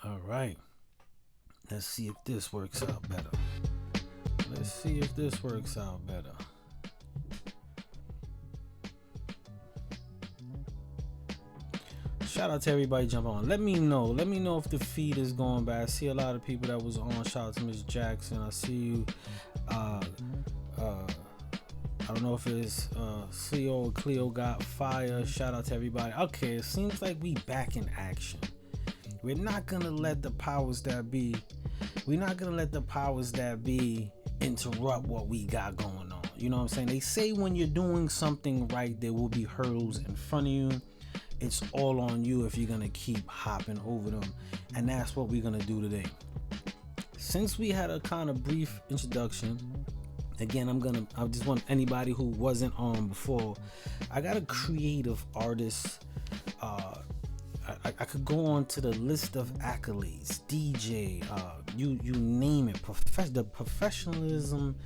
All right. Let's see if this works out better. Let's see if this works out better. Shout out to everybody jumping on. Let me know. Let me know if the feed is going bad. I see a lot of people that was on. Shout out to Miss Jackson. I see you. Uh, uh, I don't know if it's Cleo or Cleo got fire. Shout out to everybody. Okay, it seems like we back in action. We're not gonna let the powers that be. We're not gonna let the powers that be interrupt what we got going on. You know what I'm saying? They say when you're doing something right, there will be hurdles in front of you. It's all on you if you're gonna keep hopping over them, and that's what we're gonna do today. Since we had a kind of brief introduction, again, I just want anybody who wasn't on before. I got a creative artist. I could go on to the list of accolades, DJ, you name it. The professionalism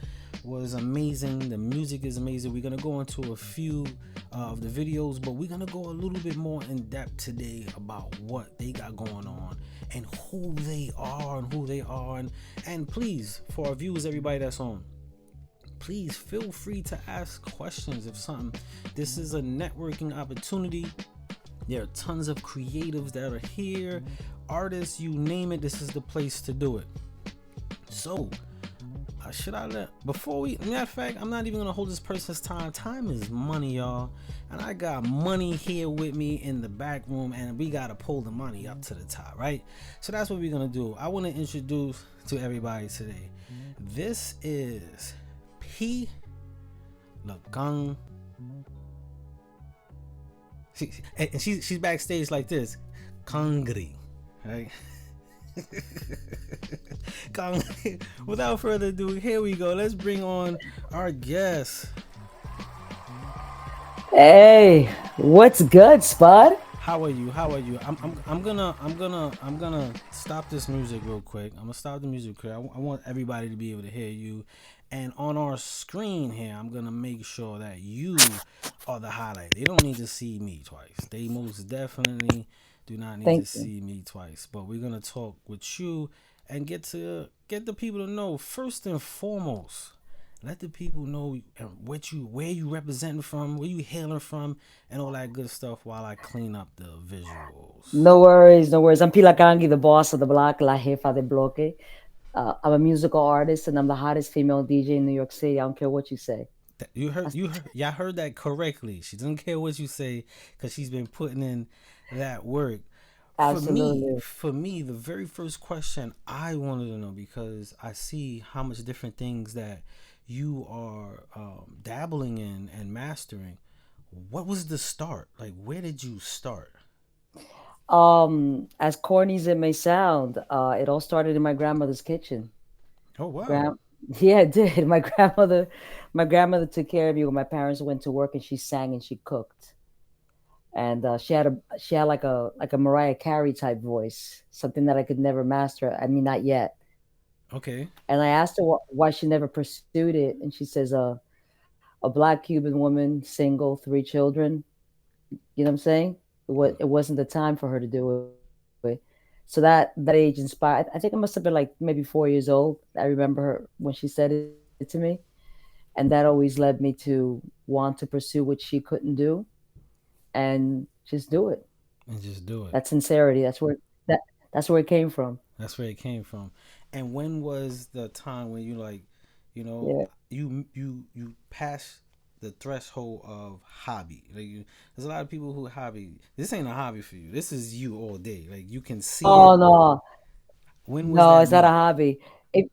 was amazing. The music is amazing. We're gonna go into a few of the videos, but we're gonna go a little bit more in depth today about what they got going on and who they are and please, for our viewers, everybody that's on, please feel free to ask questions if something. This is a networking opportunity. There are tons of creatives that are here, artists, you name it. This is the place to do it. So, should I let, before we, matter of fact, I'm not even gonna hold this person's time. Time is money, y'all. And I got money here with me in the back room, and we gotta pull the money up to the top, right? So that's what we're gonna do. I wanna introduce to everybody today. This is P la Cangri. She's backstage like this, Cangri, right? Without further ado, here we go. Let's bring on our guest. Hey, what's good, Spud? How are you? How are you? I'm gonna stop this music real quick. I'm gonna stop the music quick. I want everybody to be able to hear you. And on our screen here, I'm gonna make sure that you are the highlight. They don't need to see me twice. They most definitely do not need to Thank you. see me twice. But we're gonna talk with you and get the people to know first and foremost. Let the people know where you representing from, where you hailing from, and all that good stuff while I clean up the visuals. No worries, no worries. I'm P la Cangri, the boss of the block, La Jefa de Bloque. I'm a musical artist and I'm the hottest female DJ in New York City. I don't care what you say. Y'all heard that correctly. She doesn't care what you say because she's been putting in that work. Absolutely. For me, the very first question I wanted to know, because I see how much different things that you are dabbling in and mastering. What was the start? Like, where did you start? As corny as it may sound, it all started in my grandmother's kitchen. Oh wow. Grand, yeah, it did. My grandmother took care of me when my parents went to work, and she sang and she cooked. And she had like a Mariah Carey type voice, something that I could never master. I mean, not yet. Okay. And I asked her why she never pursued it, and she says, "A black Cuban woman, single, three children. You know what I'm saying? It wasn't the time for her to do it." So that age inspired. I think I must have been like maybe 4 years old. I remember her when she said it to me, and that always led me to want to pursue what she couldn't do and just do it. And just do it. That sincerity. That that's where it came from. That's where it came from. And when was the time when you like, you know, Yeah. you pass the threshold of hobby? Like there's a lot of people who hobby. This ain't a hobby for you. This is you all day. Like you can see Oh it. no, When was no, that it's not a moment? hobby. It,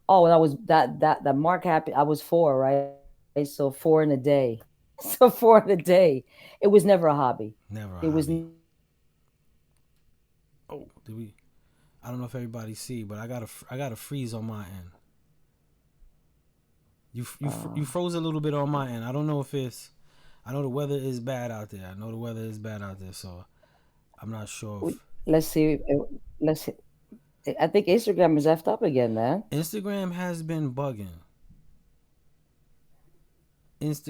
oh, that was that Mark happened. I was four, right? So four in a day. So four in a day. It was never a hobby. It Never a was hobby. Oh, did we? I don't know if everybody see, but I got a freeze on my end. You uh, froze a little bit on my end. I don't know if it's. I know the weather is bad out there. I know the weather is bad out there, so I'm not sure if let's see. Let's see. I think Instagram is effed up again, man. Instagram has been bugging.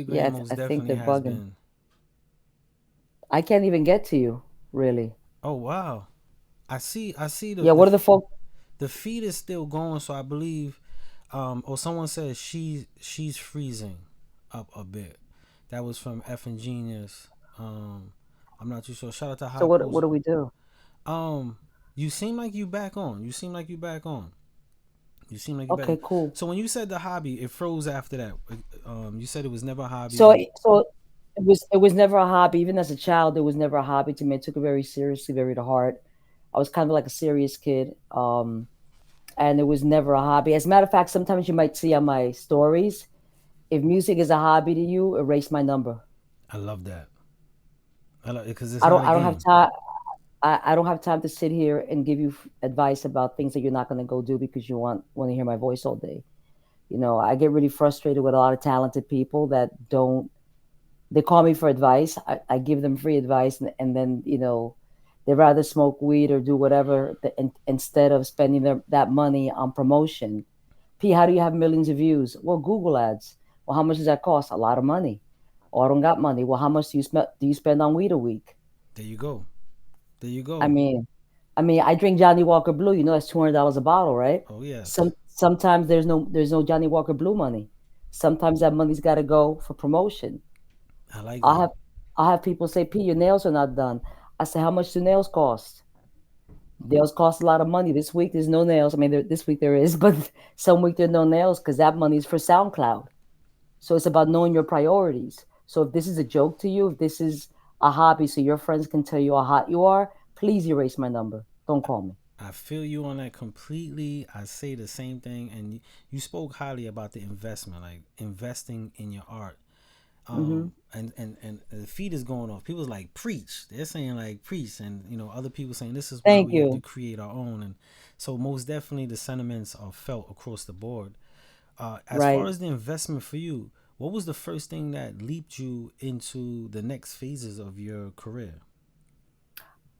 Yeah, Instagram most I think definitely they're has bugging. been. I can't even get to you, really. Oh wow. I see Yeah, what are the folk? the feed is still going, so I believe, or someone says she's freezing up a bit. That was from F and Genius. Um, I'm not too sure. Shout out to So Hot what Post. do we do? Um, you seem like you back on. You seem like you back on. You seem like you back. Okay, cool. So when you said the hobby, it froze after that. You said it was never a hobby. So Like, so it was never a hobby. Even as a child, it was never a hobby to me. I took it very seriously, very to heart. I was kind of like a serious kid. And it was never a hobby. As a matter of fact, sometimes you might see on my stories, if music is a hobby to you, erase my number. I love that. I love it because it's I not don't a I don't have game. time. I don't have time to sit here and give you advice about things that you're not going to go do because you want to hear my voice all day. I get really frustrated with a lot of talented people that don't. They call me for advice. I give them free advice, and then they rather smoke weed or do whatever instead of spending that money on promotion. P, how do you have millions of views? Well, Google ads. Well, how much does that cost? A lot of money. Oh, I don't got money. Well, how much do you spend on weed a week? There you go. There you I go. mean, I drink Johnny Walker Blue. That's $200 a bottle, right? Oh yes, Sometimes there's no Johnny Walker Blue money. Sometimes that money's got to go for promotion. I like I that. have I have people say, "P, your nails are not done." I say, "How much do nails cost?" Nails cost a lot of money. This week there's no nails. I mean, this week there is, but some week there are no nails because that money is for SoundCloud. So it's about knowing your priorities. So if this is a joke to you, if this is a hobby, so your friends can tell you how hot you are, please erase my number. Don't call me. I feel you on that completely. I say the same thing, and you spoke highly about the investment, like investing in your art. Hmm. And the feed is going off. People's like preach. They're saying like preach, and other people saying this is why Thank we have to you. create our own. And so most definitely the sentiments are felt across the board. As far Right. as the investment for you, what was the first thing that leaped you into the next phases of your career?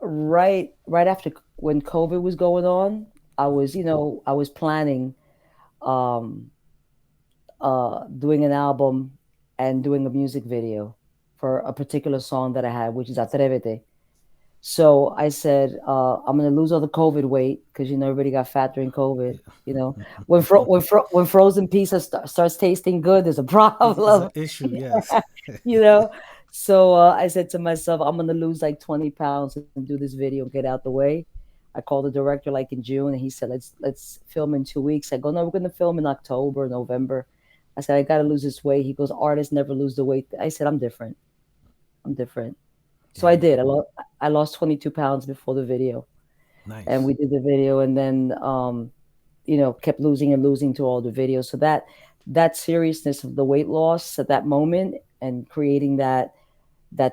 Right after when COVID was going on, I was planning um doing an album and doing a music video for a particular song that I had, which is Atrevete. So I said, I'm gonna lose all the COVID weight because everybody got fat during COVID. When frozen pizza starts tasting good, there's a It's an problem. issue, yes. you know. So I said to myself, I'm gonna lose like 20 pounds and do this video, get out the way. I called the director like in June, and he said, let's film in 2 weeks. I go, no, we're gonna film in October, November. I said, I gotta lose this weight. He goes, artists never lose the weight. I said, I'm different. I'm different. So There I you did. go. I lost 22 pounds before the video, and Nice. we did the video, and then kept losing and losing to all the videos. So that seriousness of the weight loss at that moment and creating that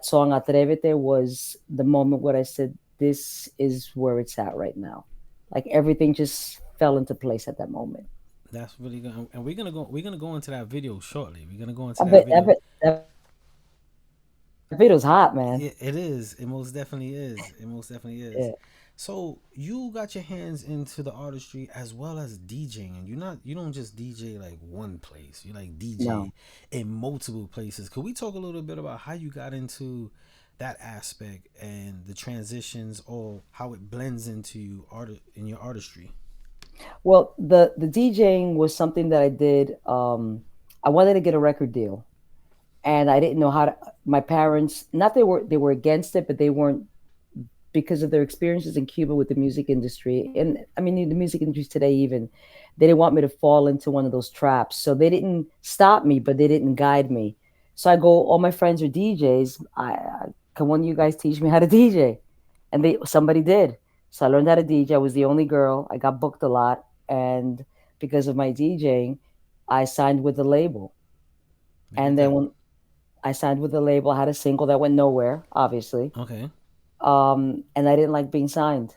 song Atrevete was the moment where I said, this is where it's at right now. Like everything just fell into place at that moment. That's really good. And we're gonna go into that video shortly. We're gonna go into I that bet, I video. bet that video's hot, man. It is. It most definitely is. It most definitely is. Yeah. So you got your hands into the artistry as well as DJing, and you don't just DJ like one place. You like DJ No. in multiple places. Could we talk a little bit about how you got into that aspect and the transitions, or how it blends into in your artistry? Well, the DJing was something that I did. I wanted to get a record deal, and I didn't know how to. My parents, not they were against it, but they weren't, because of their experiences in Cuba with the music industry. And I mean, the music industry today, even, they didn't want me to fall into one of those traps. So they didn't stop me, but they didn't guide me. So I go, all my friends are DJs. Can one of you guys teach me how to DJ? And somebody did. So I learned how to DJ. I was the only girl. I got booked a lot. And because of my DJing, I signed with the label. Look at And then that. when I signed with the label, I had a single that went nowhere, obviously. Okay. And I didn't like being signed.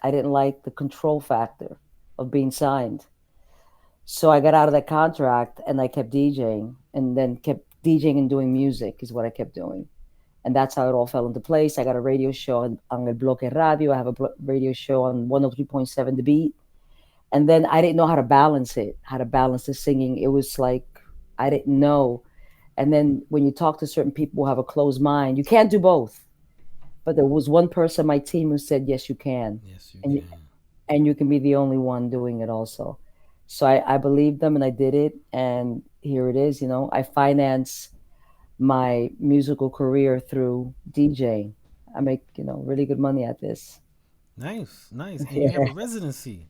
I didn't like the control factor of being signed. So I got out of that contract and I kept DJing, and then kept DJing and doing music is what I kept doing. And that's how it all fell into place. I got a radio show on El Bloque Radio. I have a radio show on 103.7 The Beat. And then I didn't know how to balance it, how to balance the singing. It was like I didn't know. And then when you talk to certain people who have a closed mind, you can't do both. But there was one person on my team who said, "Yes, you can," Yes, you and can. you can be the only one doing it also. So I believed them and I did it, and here it is. I finance my musical career through DJing. I make really good money at this. Nice, nice. And you have Yeah. a residency.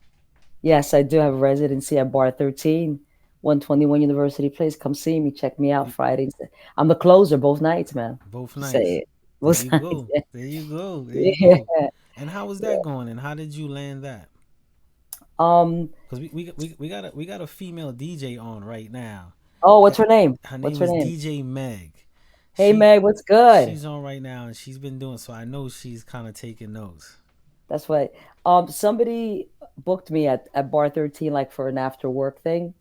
Yes, I do have a residency at Bar 13, 121 University Place. Come see me, check me out You- Fridays. I'm the closer both nights, man. Both Just say nights. it. There Both you nights. go. There you go. There you Yeah. go. And how was that going? And how did you land that? Um. Because we got a female DJ on right now. Oh, what's Her, her name? her What's name her is name? DJ Meg. Hey, She Meg. What's good? she's on right now and she's been doing so. I know she's kind of taking notes. That's what. Somebody booked me at Bar 13 like for an after work thing.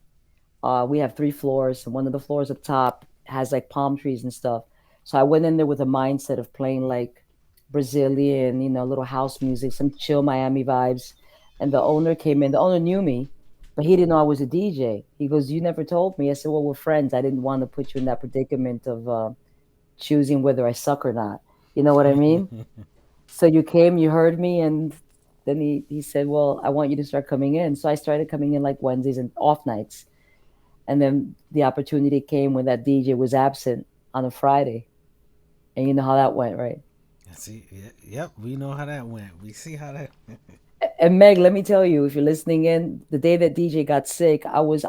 We have 3 floors, and one of the floors up top has like palm trees and stuff. So I went in there with a mindset of playing like Brazilian, little house music, some chill Miami vibes. And the owner came in. The owner knew me, but he didn't know I was a DJ. He goes, "You never told me." I said, "Well, we're friends. I didn't want to put you in that predicament of choosing whether I suck or not." You know what I mean? So you came, you heard me, and then he said, "Well, I want you to start coming in." So I started coming in like Wednesdays and off nights. And then the opportunity came when that DJ was absent on a Friday. And you know how that went, right? See, yep, we know how that went. We see how that. And Meg, let me tell you, if you're listening in, the day that DJ got sick, I was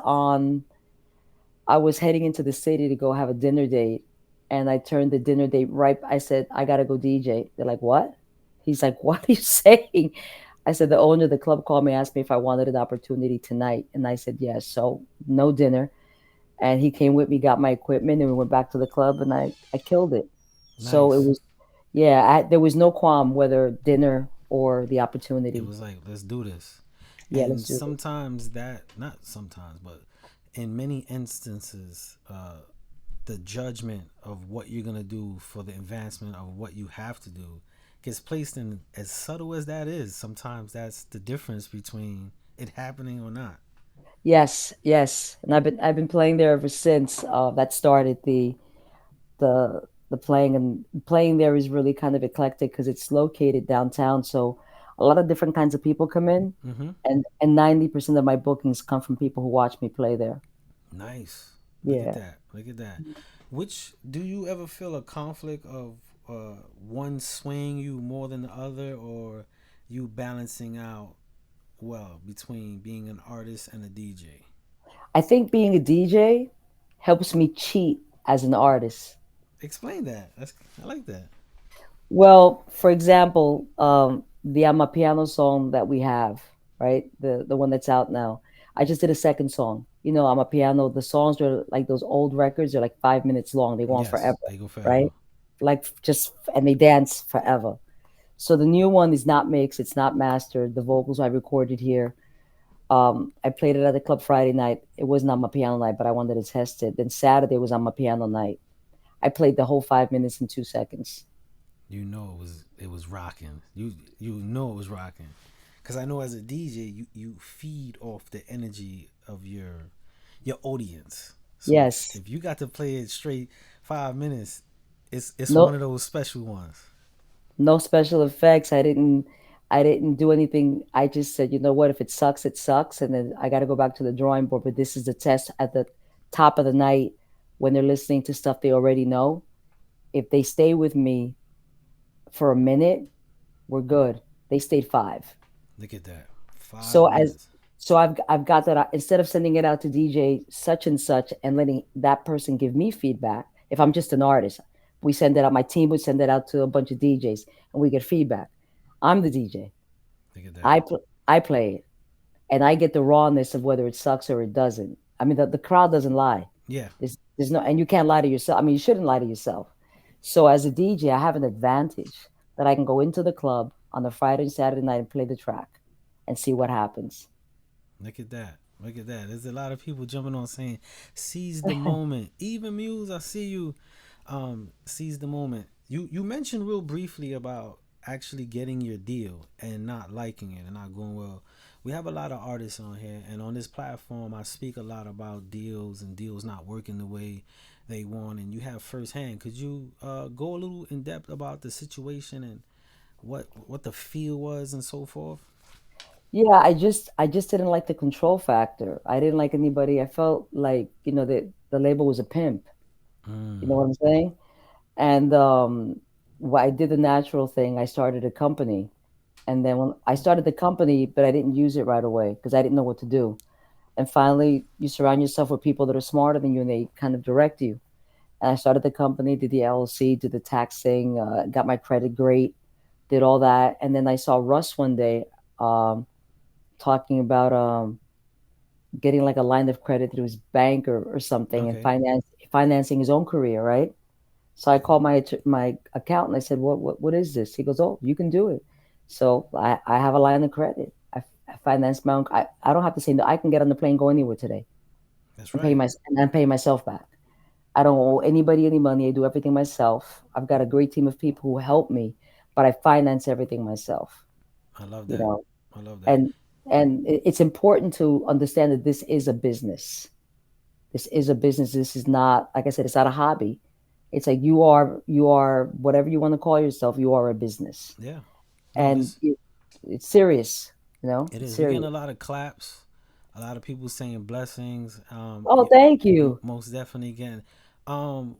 heading into the city to go have a dinner date. And I turned the dinner date right. I said, "I got to go DJ." They're like, "What?" He's like, "What are you saying?" I said, "The owner of the club called me, asked me if I wanted an opportunity tonight." And I said, "Yes." So no dinner. And he came with me, got my equipment, and we went back to the club, and I killed it. So it Nice. was, yeah, there was no qualm whether dinner or the It opportunity. was like, let's do this. Yeah, And let's do it. sometimes that, not sometimes, but in many instances, the judgment of what you're gonna do for the advancement of what you have to do gets placed in, as subtle as that is. Sometimes that's the difference between it happening or not. Yes, yes, and I've been playing there ever since. That started the playing, and playing there is really kind of eclectic because it's located downtown. So a lot of different kinds of people come in, Mm-hmm. and 90% of my bookings come from people who watch me play there. Nice. Look at Yeah. that. Look at that. Which do you ever feel a conflict of one swaying you more than the other, or you balancing out well between being an artist and a DJ? I think being a DJ helps me cheat as an artist. Explain that. I like that. Well, for example, the Amapiano song that we have, right? The one that's out now. I just did a second song. Amapiano, the songs are like those old records, they're like 5 minutes long. They go on Yes, forever, they go forever. right? Like just and they dance forever. So the new one is not mixed, it's not mastered. The vocals I recorded here. I played it at the club Friday night. It wasn't on my piano night, but I wanted to test it. Then Saturday was on my piano night. I played the whole 5 minutes and 2 seconds. You know it was rocking. You know it was rocking. Cause I know as a DJ, you feed off the energy of your audience. So Yes. if you got to play it straight 5 minutes, it's one No, of those special ones. no special effects. I didn't do anything. I just said, you know what, if it sucks, it sucks. And then I gotta go back to the drawing board. But this is the test at the top of the night when they're listening to stuff they already know. If they stay with me for a minute, we're good. They stayed five. Look at that. So Five as minutes. so I've got that instead of sending it out to DJ such and such and letting that person give me feedback. If I'm just an artist, we send it out. My team would send it out to a bunch of DJs, and we get feedback. I'm the DJ. Look at that. I play it, and I get the rawness of whether it sucks or it doesn't. I mean, the crowd doesn't lie. Yeah. There's no, and you can't lie to yourself. I mean, you shouldn't lie to yourself. So as a DJ, I have an advantage that I can go into the club on a Friday and Saturday night and play the track, and see what happens. Look at that. Look at that. There's a lot of people jumping on saying, seize the moment. Even Muse, I see you. Seize the moment. You mentioned real briefly about actually getting your deal and not liking it and not going well. We have a lot of artists on here, and on this platform, I speak a lot about deals and deals not working the way they want, and you have firsthand. Could you go a little in depth about the situation and what the feel was and so forth? Yeah, I just didn't like the control factor. I didn't like anybody. I felt like, the label was a pimp. You know Mm. what I'm saying? And I did the natural thing. I started a company. And then when I started the company, but I didn't use it right away because I didn't know what to do. And finally, you surround yourself with people that are smarter than you and they kind of direct you. And I started the company, did the LLC, did the tax thing, got my credit great, did all that. And then I saw Russ one day um, talking about getting like a line of credit through his bank or something and Okay. financing his own career, right? So I called my accountant. I said, "What is this?" He goes, "Oh, you can do it." So I have a line of credit. I finance my own. I don't have to say no. I can get on the plane, go anywhere today, That's and pay right. my and I'm paying myself back. I don't owe anybody any money. I do everything myself. I've got a great team of people who help me, but I finance everything myself. I love You that. know, I love that. and it's important to understand that this is a business. This is a business. This is not, like I said, it's not a hobby. It's like you are whatever you want to call yourself. You are a business, Yeah. No, and this it's serious. it It's is. We're getting serious. a lot of claps, a lot of people saying blessings. Oh, thank you. Most definitely again.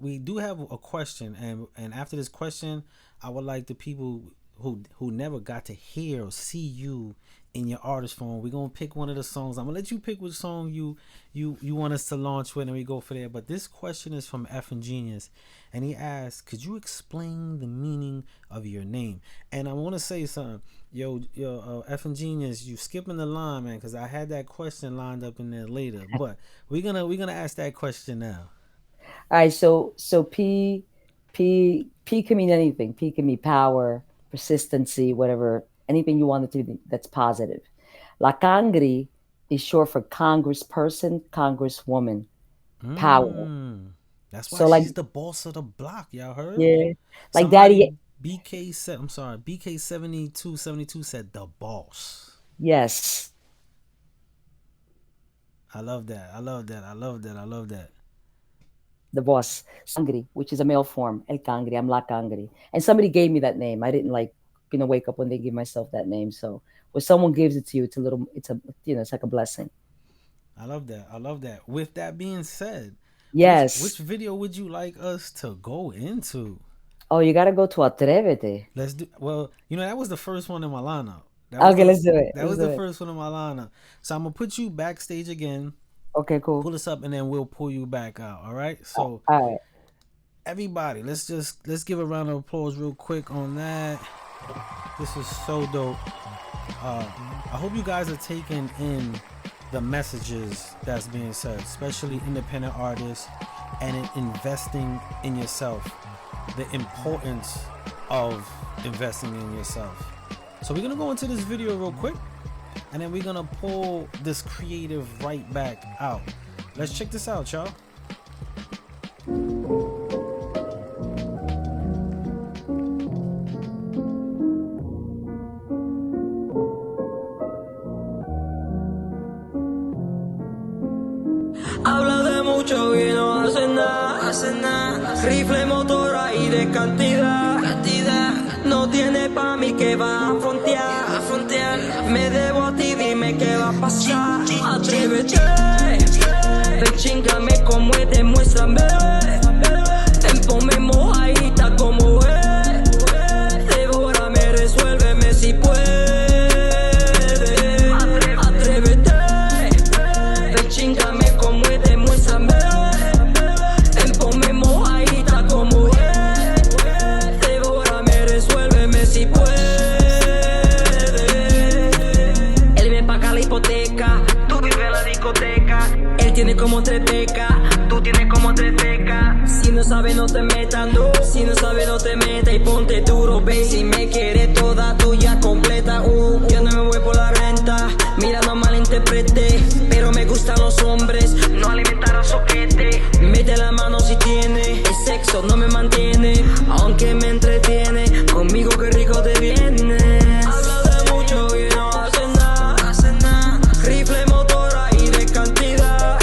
We do have a question, and after this question, I would like the people who never got to hear or see you in your artist form. We're gonna pick one of the songs. I'm gonna let you pick which song you want us to launch with, and we go for there. But this question is from F and Genius, and he asks, "Could you explain the meaning of your name?" And I want to say something. Yo, F and Genius, you skipping the line, man, because I had that question lined up in there later. But we're gonna ask that question now. All right, so P can mean anything. P can mean power, persistency, whatever, anything you want it to be that's positive. La Cangri is short for congressperson, congresswoman, power. Mm. That's why So like she's the boss of the block. Y'all heard? yeah, like Somebody daddy, BK said. I'm sorry. BK 7272 said the boss. yes, I love that. I love that. I love that. I love that. the boss. Cangri, which is a male form, El Cangri. I'm La Cangri. And somebody gave me that name. I didn't like, wake up when they give myself that name. So when someone gives it to you, it's like a blessing. I love that. I love that. With that being said, which Yes. video would you like us to go into? Oh, you gotta go to Atrévete. Let's do. Well, that was the first one in my lineup. That was Okay, the let's do it. that Let's was do the it. first one in my lineup. So I'm gonna put you backstage again. Okay, cool. Pull us up, and then we'll pull you back out. All right. All So right. everybody, let's give a round of applause real quick on that. This is so dope. I hope you guys are taking in the messages that's being said, especially independent artists and investing in yourself. The importance of investing in yourself. So we're gonna go into this video real quick, and then we're gonna pull this creative right back out. Let's check this out, y'all. Habla de mucho y no hace nada, Rifle, motora y de cantidad, No tiene pa' mí que va a frontear, Me debo a ti, dime qué va a pasar. Atrévete, ven chingame como es, demuéstrame. Ven ponme mojadita como es. Devórame, resuélveme si puedes. Atrévete, ven chingame como es, demuéstrame. Ven ponme mojadita como es. Devórame, resuélveme si puedes. Él me paga la hipoteca, tú vives en la discoteca. Él tiene como 3 becas, tú tienes como 3 becas. Si no sabes no te metas, no. Si no sabes no te metas y ponte duro, baby. Si me quieres toda tuya completa, yo no me voy por la renta. Mira, no malinterprete, pero me gustan los hombres, no alimentar a soquete. Mete la mano si tiene, el sexo no me mantiene, aunque me entretiene. Conmigo qué rico te viene. Habla de mucho y no hace nada, Rifle, motora y de cantidad,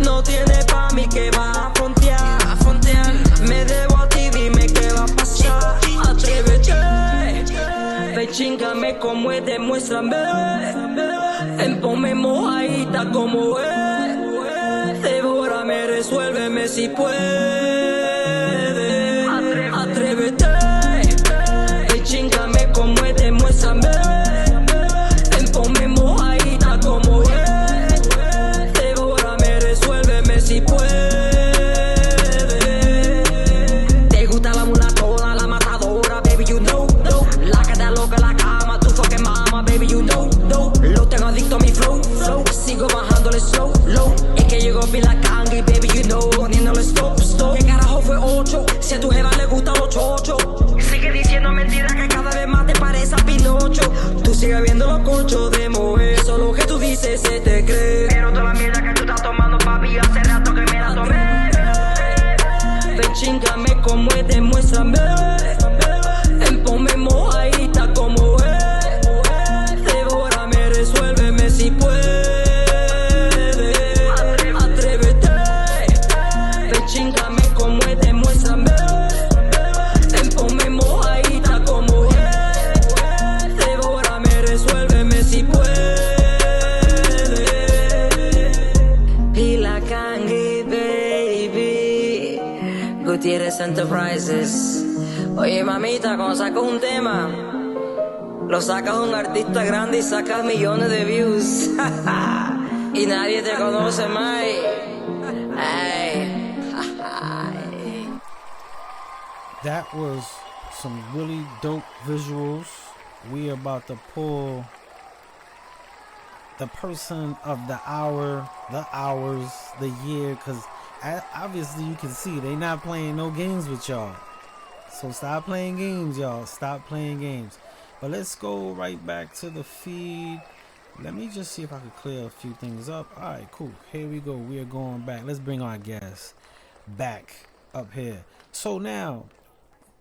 No tiene pa' mí que va a frontear, Me debo a ti, dime qué va a pasar. Atrévete, muéstrame. Ponme mojadita como es. Devórame, resuélveme si puedes. Atrévete, chingame como es, demuéstrame. Ponme mojadita como es. Devórame, resuélveme si puedes. Te gusta la mula toda, la matadora, baby, you know. La que te loca la cama, tu fucking mama, baby, you know. Lo tengo adicto a mi flow. Sigo bajándole slow, low. Es que llegó P la Cangri, baby, you know. Poniéndole stop. ¿Qué carajo fue 8? Si a tu jeva le gustan los chochos. Sigue diciendo mentiras que cada vez más te parece a Pinocho. Tú sigues viendo los conchos de mover. Eso lo que tú dices se te cree. Pero toda la mierda que tú estás tomando, papi, hace rato que me la tomé. Ven, chingame como es, demuéstrame. Ponme mojadita como es. Devórame, resuélveme si puedes. Atrévete. Ven, chingame como es, demuéstrame. Ponme mojadita como es. Devórame, resuélveme si puedes. P la Cangri, baby. Gutierrez Enterprises. Oye, mamita, cuando sacas un tema, lo sacas un artista grande y sacas millones de views. Y nadie te conoce más. Ay. That was some really dope visuals. We about to pull the person of the hour, the hours, the year, because obviously you can see they not playing no games with y'all. So stop playing games, y'all. Stop playing games. But let's go right back to the feed. Let me just see if I can clear a few things up. All right, cool. Here we go. We are going back. Let's bring our guest back up here. So now,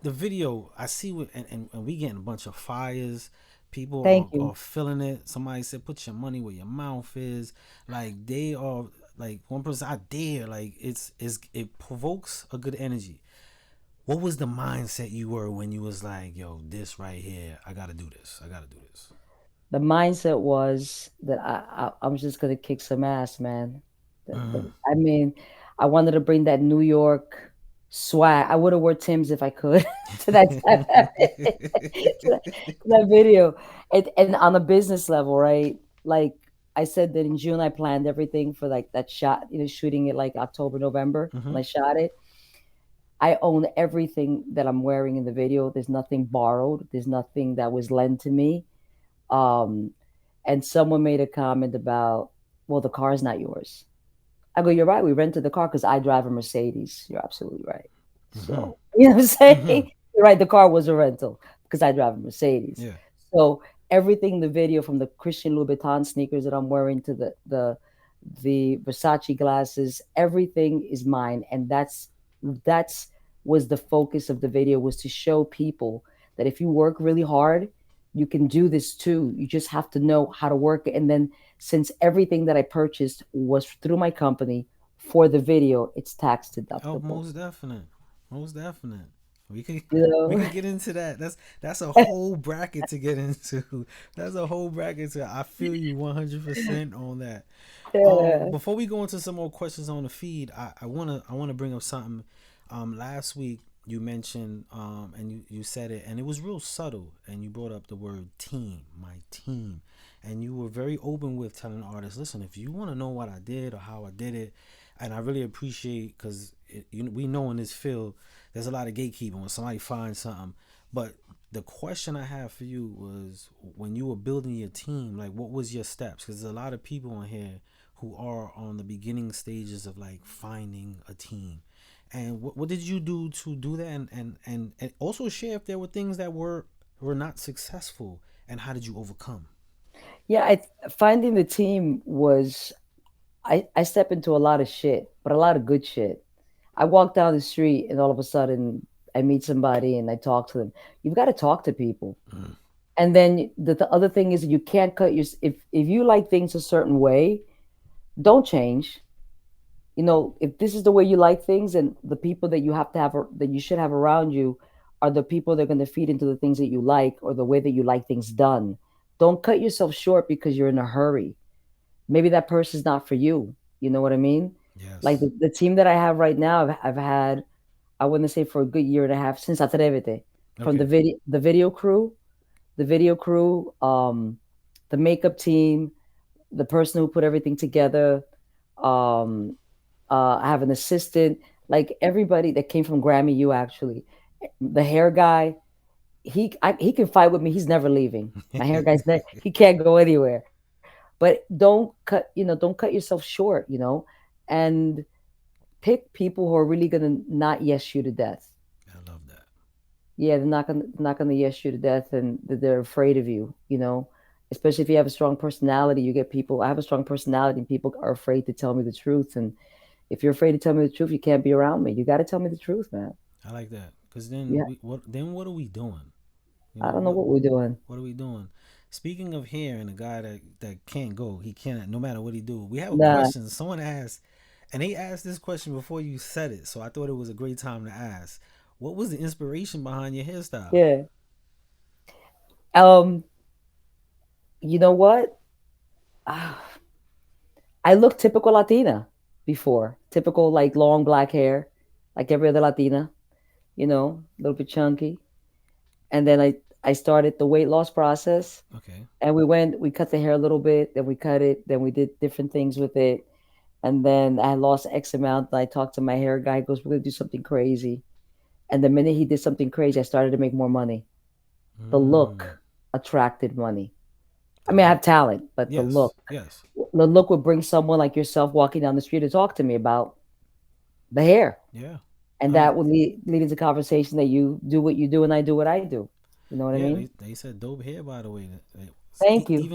the video, I see, and we getting a bunch of fires. People are feeling it. Somebody said, put your money where your mouth is. Like, they are, like, one person, I dare. Like, it provokes a good energy. What was the mindset you were when you was like, yo, this right here, I gotta do this. The mindset was that I'm just gonna kick some ass, man. I mean, I wanted to bring that New York swag. I would have wore Tim's if I could to that video. And on a business level, right? Like I said that in June I planned everything for like that shot, shooting it like October, November. When I shot it. I own everything that I'm wearing in the video. There's nothing borrowed. There's nothing that was lent to me. And someone made a comment about, well, the car's not yours. I go, you're right. We rented the car because I drive a Mercedes. You're absolutely right. So, you know what I'm saying? You're right. The car was a rental because I drive a Mercedes. Yeah. So everything in the video, from the Christian Louboutin sneakers that I'm wearing to the Versace glasses, everything is mine. And that's was the focus of the video, was to show people that if you work really hard, you can do this too. You just have to know how to work it. And then since everything that I purchased was through my company for the video, it's tax deductible. Oh, most definite. We could get into that. That's a whole bracket to get into. That's a whole bracket to. I feel you 100% on that. Yeah. Before we go into some more questions on the feed, I wanna bring up something. Last week you mentioned and you said it, and it was real subtle, and you brought up the word team, my team, and you were very open with telling artists, listen, if you want to know what I did or how I did it, and I really appreciate, because we know in this field there's a lot of gatekeeping when somebody finds something. But the question I have for you was, when you were building your team, like, what was your steps? Because there's a lot of people on here who are on the beginning stages of like finding a team. And what did you do to do that? And also share if there were things that were not successful, and how did you overcome? Yeah, finding the team was, I step into a lot of shit, but a lot of good shit. I walk down the street and all of a sudden I meet somebody and I talk to them. You've got to talk to people. And then the other thing is, you can't cut your, if you like things a certain way, don't change. If this is the way you like things, and the people that you have to have, that you should have around you, are the people that are going to feed into the things that you like, or the way that you like things done. Don't cut yourself short because you're in a hurry. Maybe that person's not for you. You know what I mean? Like Yes. the team that I have right now, I've had, I wouldn't say for a good year and a half since Atrevete, from Okay. the video crew, the video crew, the makeup team, the person who put everything together. Um, I have an assistant, like everybody that came from Grammy U actually. The hair guy, he can fight with me. He's never leaving. My hair guy's he can't go anywhere. But don't cut yourself short, and pick people who are really gonna not yes you to death. I love that. Yeah, they're not gonna yes you to death, and they're afraid of you. Especially if you have a strong personality, you get people. I have a strong personality, and people are afraid to tell me the truth. And if you're afraid to tell me the truth, you can't be around me. You got to tell me the truth, man. I like that because then Yeah, what are we doing? You I know don't know what we're doing. what are we doing? Speaking of hair and a guy that can't go, he can't no matter what he do. We have a Nah, question. Someone asked, and they asked this question before you said it, so I thought it was a great time to ask. What was the inspiration behind your hairstyle? yeah. Um, you know what? Ah, I look typical Latina before. Typical like long black hair, like every other Latina. A little bit chunky. And then I started the weight loss process, Okay. and we cut the hair a little bit, then we cut it, then we did different things with it, and then I lost X amount. And I talked to my hair guy. He goes, "We're gonna do something crazy." And the minute he did something crazy, I started to make more money. The Mm, look attracted money. I the mean, I look. have talent, but Yes. Yes. the look would bring someone like yourself walking down the street to talk to me about the hair, Yeah. and I that would lead into conversation that you do what you do and I do what I do. You know what I Yeah, mean? they said dope hair by the way. Thank you.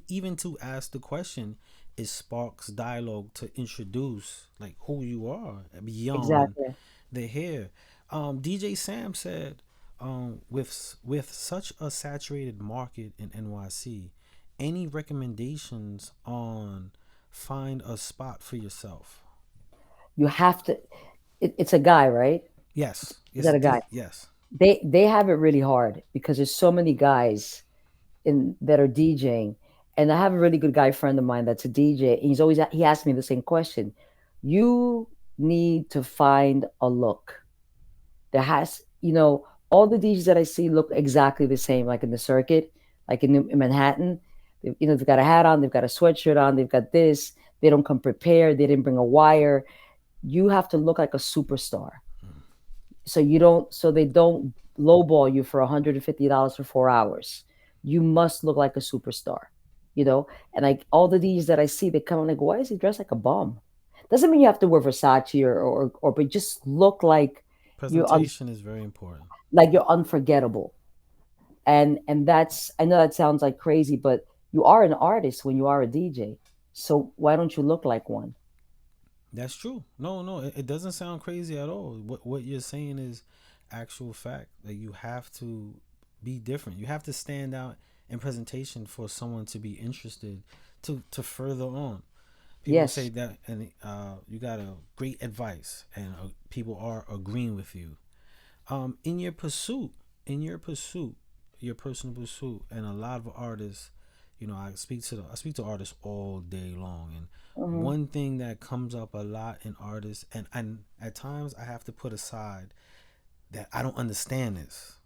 Even to ask the question, it sparks dialogue to introduce like who you are beyond Exactly. the hair. DJ Sam said, with such a saturated market in NYC, any recommendations on find a spot for yourself? You have to. It's a guy, right? Yes, Is yes, that a guy? yes. They have it really hard because there's so many guys in that are DJing, and I have a really good guy friend of mine that's a DJ. And he asks me the same question. You need to find a look. There has, all the DJs that I see look exactly the same, like in the circuit, like in Manhattan. They've got a hat on, they've got a sweatshirt on, they've got this. They don't come prepared. They didn't bring a wire. You have to look like a superstar, so they don't lowball you for $150 for 4 hours. You must look like a superstar, you know. And like all the DJs that I see, they come like, why is he dressed like a bum? Doesn't mean you have to wear Versace or but just look you're un, Presentation is very important. like you're unforgettable. And that's, I know that sounds like crazy, but you are an artist when you are a DJ. So why don't you look like one? That's true. No, no, it doesn't sound crazy at all. What you're saying is actual fact. Like you have to be different. You have to stand out in presentation for someone to be interested to further on. People say Yes. that, and you got a great advice, and people are agreeing with you. In your pursuit, in your pursuit, your personal pursuit, and a lot of artists, I speak to artists all day long, and Hmm. one thing that comes up a lot in artists, and at times I have to put aside that I don't understand this.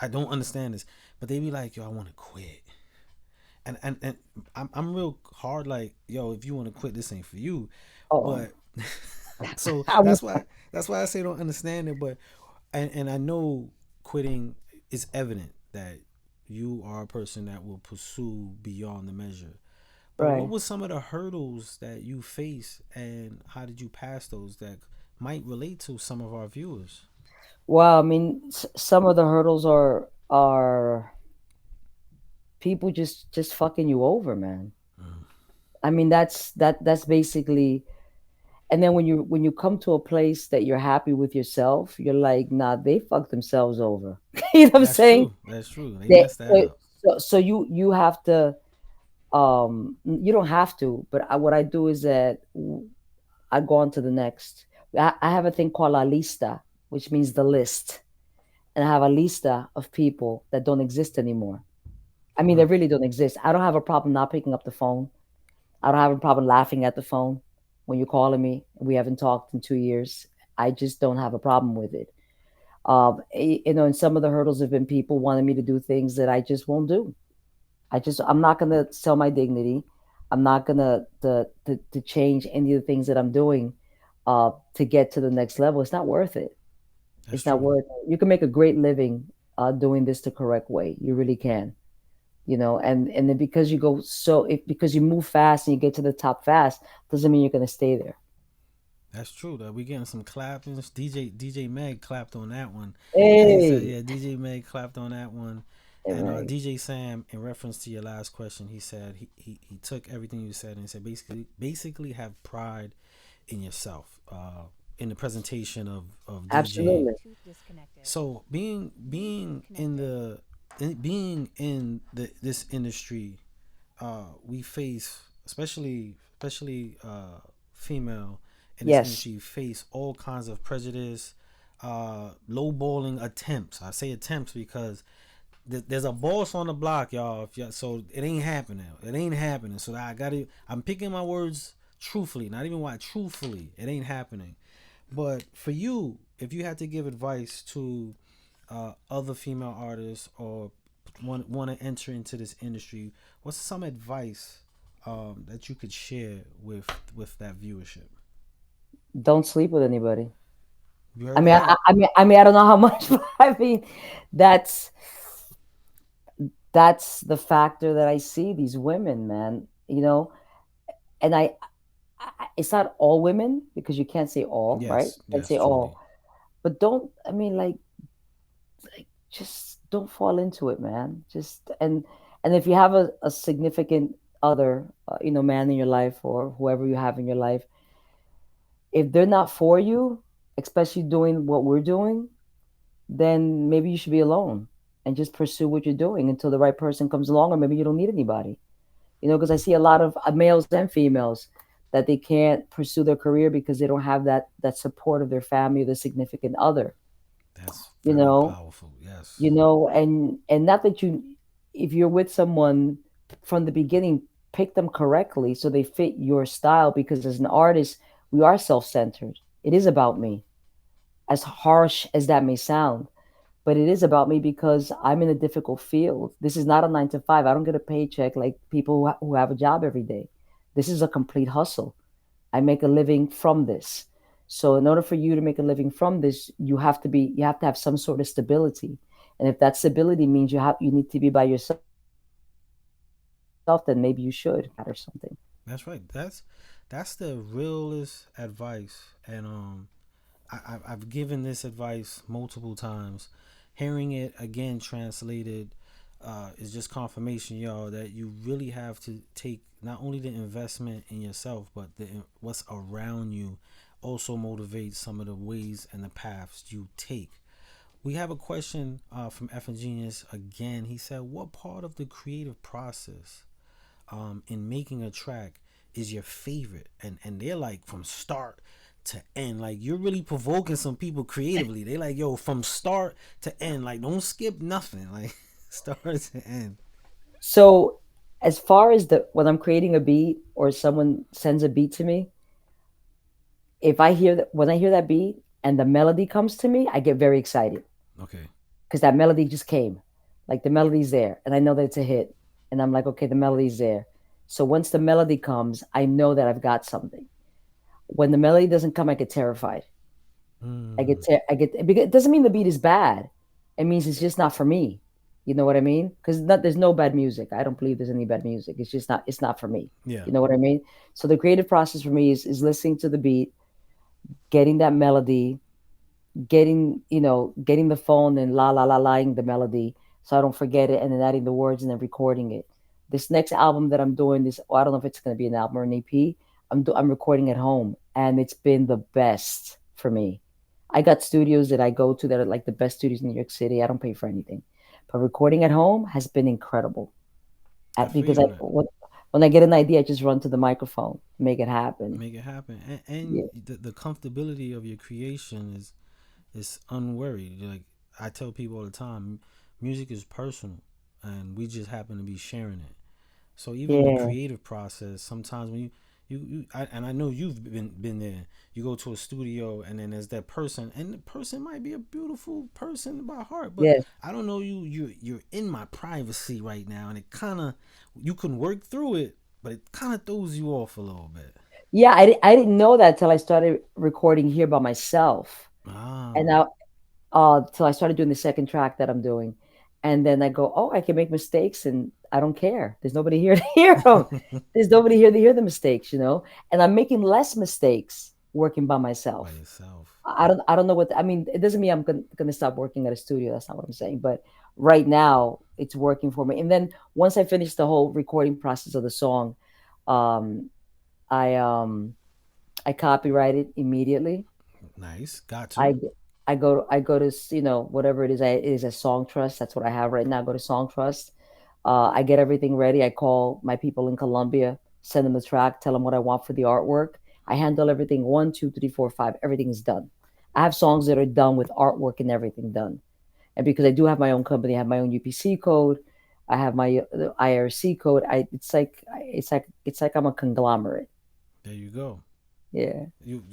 I don't understand this, but they be like, "Yo, I want to quit," and I'm real hard like, "Yo, if you want to quit, this ain't for you," Oh, but so I w- that's why I say don't understand it, but and I know quitting is evident that you are a person that will pursue beyond the measure. But what right. was some of the hurdles that you faced, and how did you pass those that might relate to some of our viewers? Well, I mean, some of the hurdles are people just fucking you over, man. Mm, I mean, that's basically. And then when you come to a place that you're happy with yourself, you're like, nah, they fucked themselves over. You know what I'm that's saying? true. That's true. They They, messed that so, up. so you have to, you don't have to, but what I do is that I go on to the next. I have a thing called la lista, which means the list, and I have a lista of people that don't exist anymore. I mean, they really don't exist. I don't have a problem not picking up the phone. I don't have a problem laughing at the phone when you're calling me. We haven't talked in 2 years. I just don't have a problem with it. And some of the hurdles have been people wanting me to do things that I just won't do. I'm not gonna sell my dignity. I'm not gonna to change any of the things that I'm doing to get to the next level. It's not worth it. That's It's not true. worth it. You can make a great living doing this the correct way. You really can. And then because you go because you move fast and you get to the top fast doesn't mean you're gonna stay there. That's true. That we getting some clappings. DJ Meg clapped on that one. He said, Hey, yeah, DJ Meg clapped on that one. And right. DJ Sam, in reference to your last question, he said he took everything you said and said basically have pride in yourself. In the presentation of DJing. Absolutely. So being in this industry, we face, especially female in this Yes. industry, face all kinds of prejudice, lowballing attempts. I say attempts because there's a boss on the block, y'all. So it ain't happening. It ain't happening. So I'm picking my words truthfully, not even why truthfully. It ain't happening. But for you, if you had to give advice to other female artists or want to enter into this industry, what's some advice that you could share with that viewership? Don't sleep with anybody. You I heard mean, that? I don't know how much, but I mean, that's that's the factor that I see these women, man. And it's not all women because you can't say all, right? Yes, You can't yes, say truly. all, but don't. I mean, like just don't fall into it, man. And if you have a significant other, man in your life or whoever you have in your life, if they're not for you, especially doing what we're doing, then maybe you should be alone and just pursue what you're doing until the right person comes along, or maybe you don't need anybody. Because I see a lot of males and females that they can't pursue their career because they don't have that support of their family or the significant other. That's You very know, powerful. Yes. and not that if you're with someone from the beginning, pick them correctly so they fit your style. Because as an artist, we are self-centered. It is about me, as harsh as that may sound, but it is about me because I'm in a difficult field. This is not a 9 to 5. I don't get a paycheck like people who have a job every day. This is a complete hustle. I make a living from this. So in order for you to make a living from this, you have to have some sort of stability. And if that stability means you need to be by yourself, then maybe you should or something. That's right. That's the realest advice. And I've given this advice multiple times. Hearing it again translated is just confirmation, y'all, that you really have to take not only the investment in yourself, but what's around you also motivates some of the ways and the paths you take. We have a question from F and Genius again. He said, "What part of the creative process in making a track is your favorite?" And they're like from start to end. Like you're really provoking some people creatively. They like, yo, from start to end. Like don't skip nothing. Like start to end. So as far as when I'm creating a beat or someone sends a beat to me, if I hear that when I hear that beat and the melody comes to me, I get very excited Okay. because that melody just came. Like the melody's there and I know that it's a hit. And I'm like, okay, the melody's there. So once the melody comes, I know that I've got something. When the melody doesn't come, I get terrified. Mm, I get because it doesn't mean the beat is bad. It means it's just not for me. You know what I mean? Because there's no bad music. I don't believe there's any bad music. It's not for me. yeah. You know what I mean? So the creative process for me is listening to the beat, getting that melody, getting the phone and la the melody so I don't forget it, and then adding the words and then recording it. This next album that I'm doing, I don't know if it's going to be an album or an EP. I'm recording at home, and it's been the best for me. I got studios that I go to that are like the best studios in New York City. I don't pay for anything, but recording at home has been incredible. I feel Because you on that. when I get an idea, I just run to the microphone, make it happen. Make it happen. And Yeah, the comfortability of your creation is unworried. Like I tell people all the time, music is personal. and we just happen to be sharing it. So even the Yeah. creative process, sometimes when and I know you've been there. You go to a studio, and then there's that person, and the person might be a beautiful person by heart, but Yes. I don't know you're in my privacy right now, and it kind of, you can work through it, but it kind of throws you off a little bit. Yeah, I didn't know that till I started recording here by myself. And Ah, now till I started doing the second track that I'm doing. And then I go, oh, I can make mistakes and I don't care. There's nobody here to hear them. There's nobody here to hear the mistakes, you know? And I'm making less mistakes working by by myself. yourself. I don't know what I mean. It doesn't mean I'm gonna stop working at a studio. That's not what I'm saying. But right now it's working for me. And then once I finish the whole recording process of the song, um, I um I copyright it immediately. Nice, got to. I I go to whatever it is a Song Trust. That's what I have right now. I go to Song Trust. I get everything ready. I call my people in Colombia, send them the track, tell them what I want for the artwork. I handle everything 1, 2, 3, 4, 5. Everything is done. I have songs that are done with artwork and everything done. And because I do have my own company, I have my own UPC code. I have my IRC code. It's like I'm a conglomerate. There you go. Yeah. You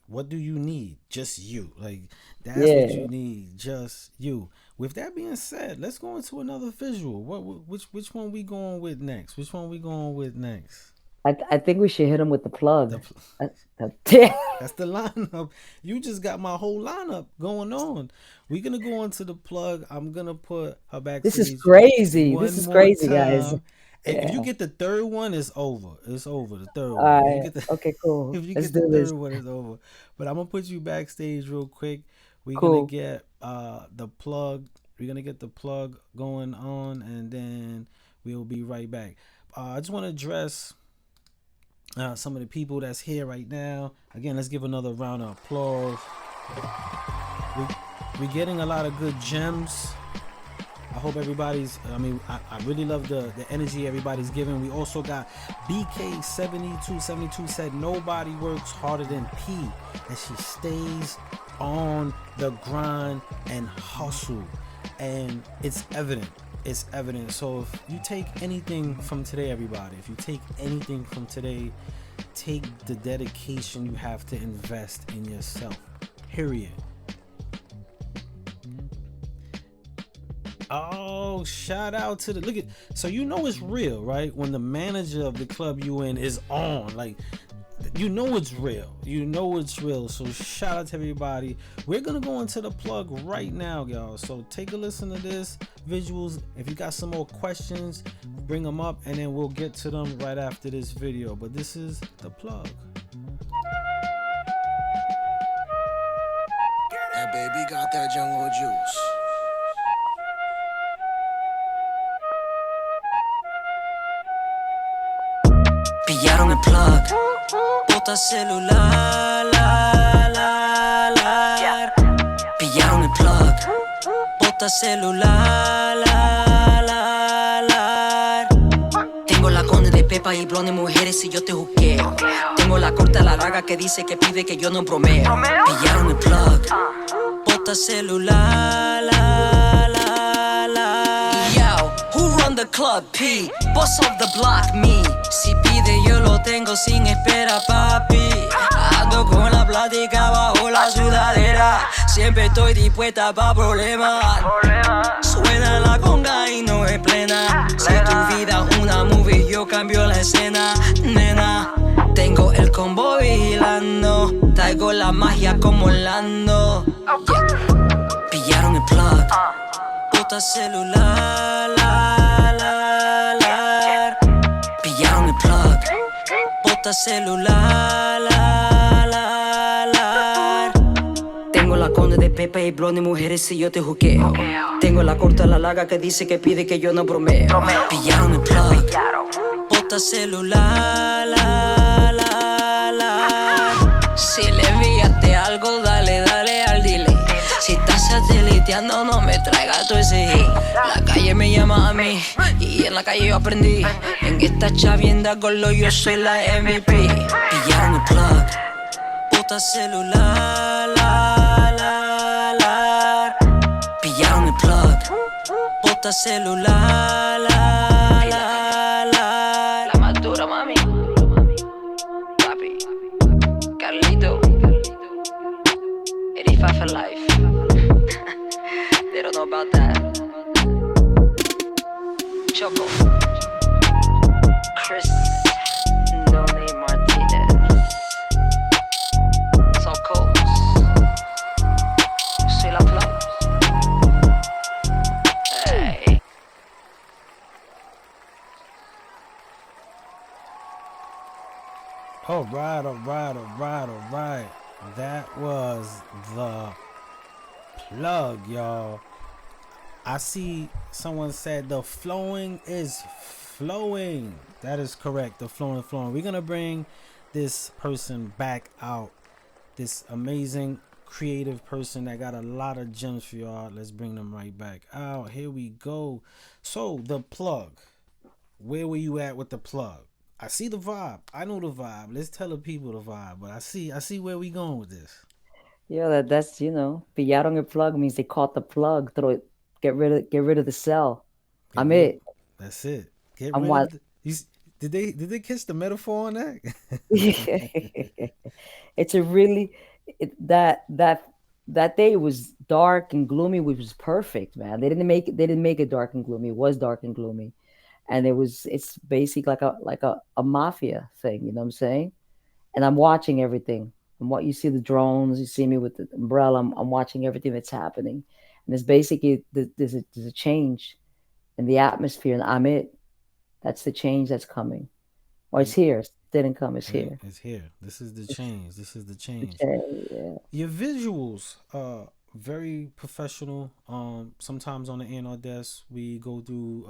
what do you need? Just you. Like, that's what Yeah. you need. Just you. With that being said, let's go into another visual. Which one we going with next? Which one we going with next? I think we should hit him with the plug. The, Yeah. that's the lineup. You just got my whole lineup going on. We're gonna go into the plug. I'm gonna put her backstage. This is crazy. One This is more crazy, guys. time. If you Yeah. get the third one, it's over. It's over. The third All one. If you right. get the Okay, cool. if you Let's get the do this. third one, it's over. But I'm gonna put you backstage real quick. We're gonna Cool. get the plug. We're gonna get the plug going on, and then we'll be right back. I just want to address some of the people that's here right now. Again, let's give another round of applause. We're getting a lot of good gems. I hope everybody's, I really love the energy everybody's giving. We also got BK7272 said nobody works harder than P, and she stays on the grind and hustle. And it's evident. It's evident. So if you take anything from today, everybody, if you take anything from today, take the dedication you have to invest in yourself. Period. Oh, shout out to the look at, so you know it's real, right? When the manager of the club you in is on, like, you know it's real. You know it's real. So shout out to everybody. We're gonna go into the plug right now, y'all. So take a listen to this visuals. If you got some more questions, bring them up, and then we'll get to them right after this video. But this is the plug. That baby got that jungle juice. Pillaron el plug, bota celular, Pillaron el plug, bota celular, Tengo la conde de pepa y blonde mujeres y yo te juqueo. Tengo la corta, la larga que dice que pide que yo no bromeo. Pillaron el plug, bota celular, Yo, who run the club? P, boss of the block, me. Si pide yo lo tengo sin espera, papi. Ando con la plática bajo la sudadera. Siempre estoy dispuesta pa' problemas. Suena la conga y no es plena. Si tu vida es una movie, yo cambio la escena, nena. Tengo el combo vigilando. Traigo la magia como Orlando. Yeah. Pillaron el plug. Bota celular, Pillaron el plug. Bota celular, Tengo la conde de pepa y blonde mujeres y yo te juqueo. Tengo la corta, la larga que dice que pide que yo no bromeo. Pillaron el plug. Bota celular, Si le enviaste algo, dale al delay. Si estás sateliteando, no me traigas todo ese hate. La calle me llama a mí y en la calle yo aprendí. En esta chavienda golo yo soy la MVP. Pillaron el plug, bota celular, Pillaron el plug, nota celular. La más dura, mami. Papi. Carlito. 85 for life. They don't know about that. Choco. Chris. No name Martinez. So cold. Soy la plum. Hey. All right, all right, all right, all right. That was the plug, y'all. I see someone said the flowing is flowing. That is correct. The flowing, flowing. We're gonna bring this person back out. This amazing creative person that got a lot of gems for y'all. Let's bring them right back out. Here we go. So the plug. Where were you at with the plug? I see the vibe. I know the vibe. Let's tell the people the vibe. But I see where we going with this. Yeah, that's pillaron el plug means they caught the plug. Throw it, get rid of the cell. Get I'm rid. it. That's it. Get I'm rid of what. the. Did they catch the metaphor on that? It's a really that day was dark and gloomy, which was perfect, man. They didn't make it dark and gloomy. It was dark and gloomy, and it's basic like a mafia thing. You know what I'm saying? And I'm watching everything. And what you see the drones, you see me with the umbrella. I'm watching everything that's happening, and it's basically there's a change in the atmosphere, and I'm it. That's the change that's coming, or it's You, here. It didn't come. It's it, here. it's here. This is the It's change. This is the the change. change. Yeah. Your visuals are very professional. Sometimes on the A&R desk we go through